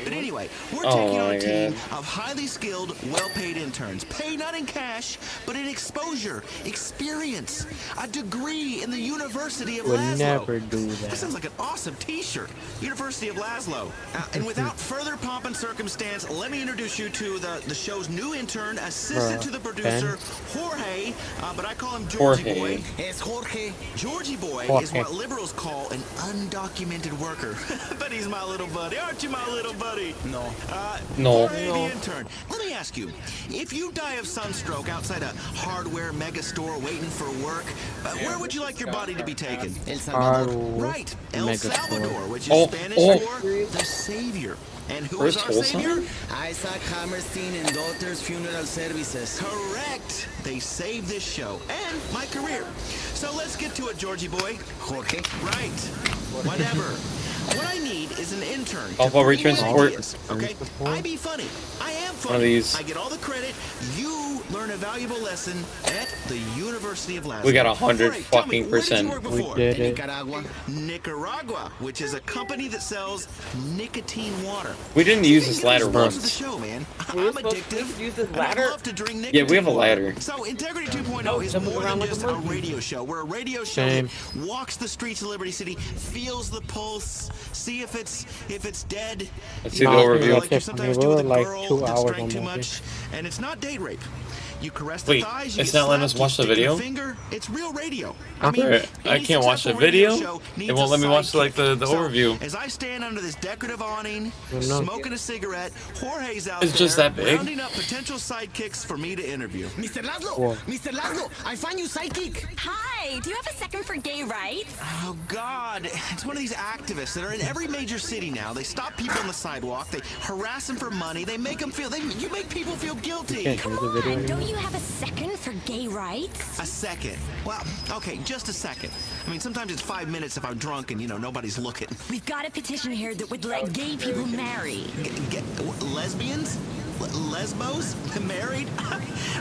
But anyway, we're taking on a team of highly skilled, well-paid interns. Paid not in cash, but in exposure, experience, a degree in the University of Would Laszlo. never do that. That sounds like an awesome t-shirt. University of Laszlo. And without further pomp and circumstance, let me introduce you to the show's new intern, assistant to the producer, Jorge, but I call him Georgie Boy. It's Jorge. Georgie Boy is what liberals call an undocumented worker. But he's my little buddy. Aren't you my little buddy? No. No. Jorge the intern. Let me ask you, if you die of sunstroke outside a hardware mega store waiting for work, where would you like your body to be taken? El Salvador. Right. El Mega Salvador, store. which is Spanish for the Savior. And who is our Savior? Isaac Hammerstein and Daughters Funeral Services. Correct. They saved this show and my career. So let's get to it, Georgie Boy. Jorge. Right. Whatever. What I need is an intern. Alpha return support. Ideas, okay? I be funny. I am funny. One of these. I get all the credit. You learn a valuable lesson at the University of Laszlo. We got 100 Jorge, tell me, fucking where did you %. work We before? did it. Nicaragua. Nicaragua, which is a company that sells nicotine water. We didn't use this ladder Most of the once. show, man. We're I'm supposed to addictive. use this and ladder? I love to drink nicotine. Yeah, we have a ladder. So Integrity 2.0 is more than just a radio show. We're a radio show Same. that walks the streets of Liberty City, feels the pulse, see if it's dead. Let's see the overview. Like you sometimes do We're with a like girl 2 that's hours drank too on much, and it's not date rape. You caress Wait, the thighs, you it's get not letting us slapped, watch you the stick your video? finger. It's real radio. Okay, I any can't watch the successful radio video. show needs It won't a let me watch like sidekick. the So, overview. As I stand under this decorative awning, no. smoking a cigarette, Jorge's out It's there just that big? rounding up potential sidekicks for me to interview. Mr. Laszlo. Whoa. Mr. Laszlo, I find you psychic. Hi, do you have a second for gay rights? Oh, God. It's one of these activists that are in every major city now. They stop people on the sidewalk. They harass them for money. They make them feel... you make people feel guilty. Can't hear the video Don't anymore. you have a second for gay rights? A second. Well, okay, just a second. I mean, sometimes it's 5 minutes if I'm drunk and, nobody's looking. We've got a petition here that would let gay people marry. Lesbians? Lesbos? Married?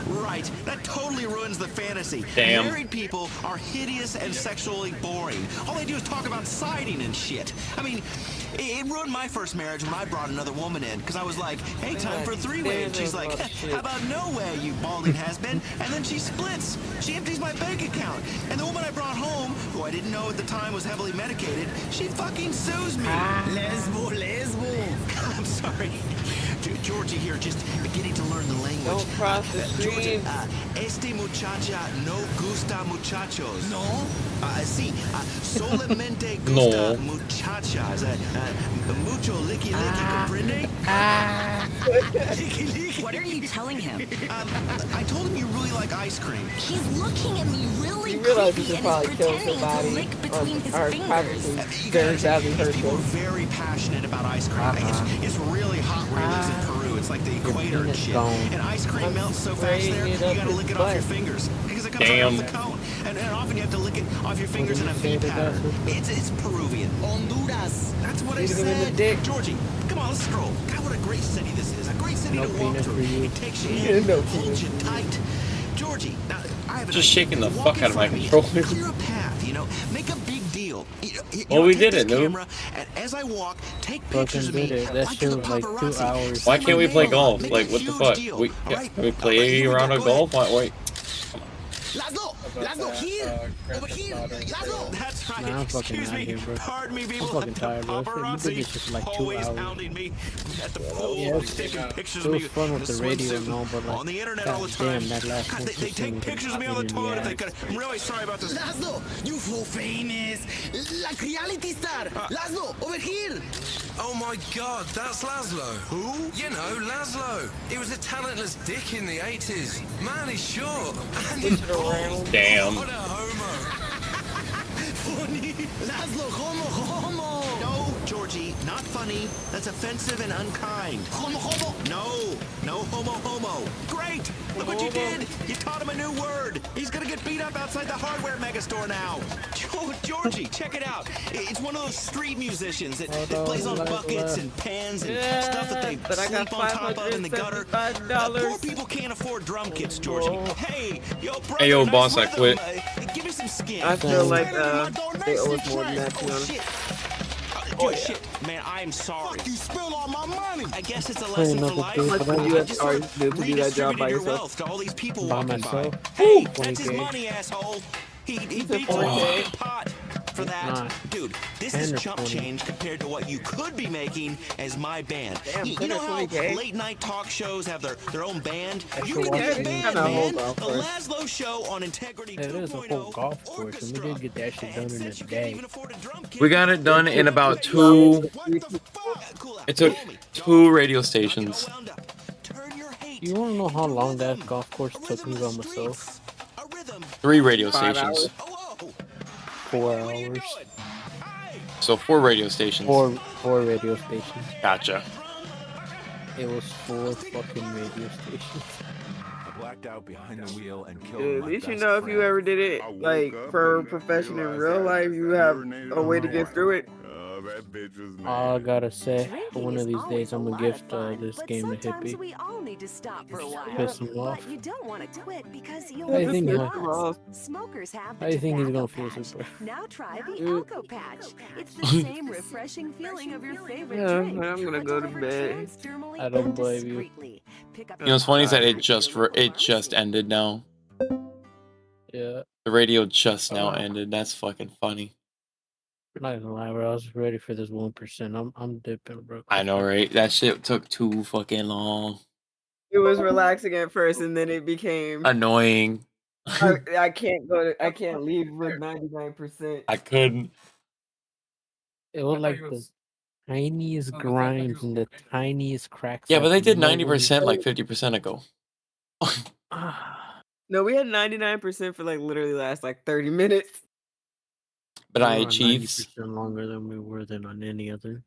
Right. That totally ruins the fantasy. Damn. Married people are hideous and sexually boring. All they do is talk about siding and shit. I mean, it ruined my first marriage when I brought another woman in, because I was like, hey, time for a three-way. And she's like, how about no way, you balding has-been? And then she splits. She empties my bank account. And the woman I brought home, who I didn't know at the time was heavily medicated, she fucking sues me. Lesbo. I'm sorry. Georgie here, just beginning to learn the language. Don't cross the stream. Este muchacha no gusta muchachos. No? Sí, solamente gusta muchachas. Mucho licky comprende? What are you telling him? I told him you really like ice cream. He's looking at me really creepy and is pretending to lick between his fingers. People are very passionate about ice cream. It's really hot where he lives in Peru. It's like the equator and shit. And ice cream melts so fast there, you gotta lick it off your fingers. Because it comes right off the cone. And often you have to lick it off your fingers in a V pattern. It's Peruvian. Honduras. That's what I said. Georgie, come on, let's stroll. God, what a great city this is. A great city to walk through. It takes you in, holds you tight. Georgie, now I have just shaking the fuck out of my controller. Clear a path, make a big deal. Well, we did it, dude. And as I walk, take pictures of me. That shit was like 2 hours. Why can't we play golf? Like, what the fuck? Can we play a round of golf? Wait. Laszlo, here! Over here! Laszlo! That's right. Nah, I'm fucking Excuse out me. here, bro. Pardon me, people. I'm fucking tired, bro. You did this just like 2 hours. Hounding me at the pool, Yeah, taking pictures it of was me fun with the radio and all, but like, on the internet all the time. damn, that last one. They take pictures of me on the toilet if they could. I'm really sorry about this. Laszlo, you so famous. Like reality star. Laszlo, over here. Oh my god, that's Laszlo. Who? You know, Laszlo. He was a talentless dick in the 80s. Man, he's short. And he's bald. Damn. What a homo. Funny. Laszlo, homo. No, Georgie, not funny. That's offensive and unkind. Homo. No, homo. Great. Look what you did. You taught him a new word. He's gonna get beat up outside the hardware megastore now. Georgie, check it out. It's one of those street musicians that plays on buckets and pans and stuff that they sleep on top of in the gutter. Poor people can't afford drum kits, Georgie. Hey, brother, Hey, yo, nice boss, I rhythm. quit. Give me some skin. I feel like they owe us more than that, to be honest. Dude, shit, man, I'm sorry. You spilled all my money. I guess it's a lesson for life. How much would you have charged to do that job by Your yourself? wealth to all these people By walking myself? by. Hey, 20K. that's his money, asshole. He beat you a a pot for that. Nah. Dude, this 10 is or chump 20. change compared to what you could be making as my band. Damn, You 10 know or how 20K? late night talk shows have their own band? You Extra can watch get a it. band, Kinda man. hold The off first. Laszlo Show on Integrity It is a 2.0 whole golf course, and we did get that shit done in a day. We got it done in about 2. It took 2 radio stations. You wanna know how long that golf course took me by myself? 3 radio 5 stations. hours. 4 hours. So 4 radio stations. Four radio stations. Gotcha. It was 4 fucking radio stations. I blacked out behind the wheel and killed Dude, at my least you best know if you friend. ever did it, like, for a profession in real life, you have a way to get through it. That bitch was All I gotta say, one of these days I'm gonna gift this game to Hippie. We all need to stop for a while. Piss him off. But you don't want to quit because How you'll do you think miss he- the buzz. Smokers have How the do you think he's tobacco gonna feel, patch. super? Now try the Alco Patch. It's the same refreshing feeling of your favorite Yeah, drink. I'm gonna go to bed. I don't blame you. You know what's funny is that it just ended now. Yeah. The radio just now ended. That's fucking funny. I'm not gonna lie, bro. I was ready for this 1%. I'm dipping, bro. I know, right? That shit took too fucking long. It was relaxing at first, and then it became Annoying. I can't leave with 99%. I couldn't. It was like the tiniest grinds and the tiniest cracks. Yeah, but they did that 90% like 50% ago. No, we had 99% for like literally last like 30 minutes. But I we were on achieved. 90% longer than we were than on any other.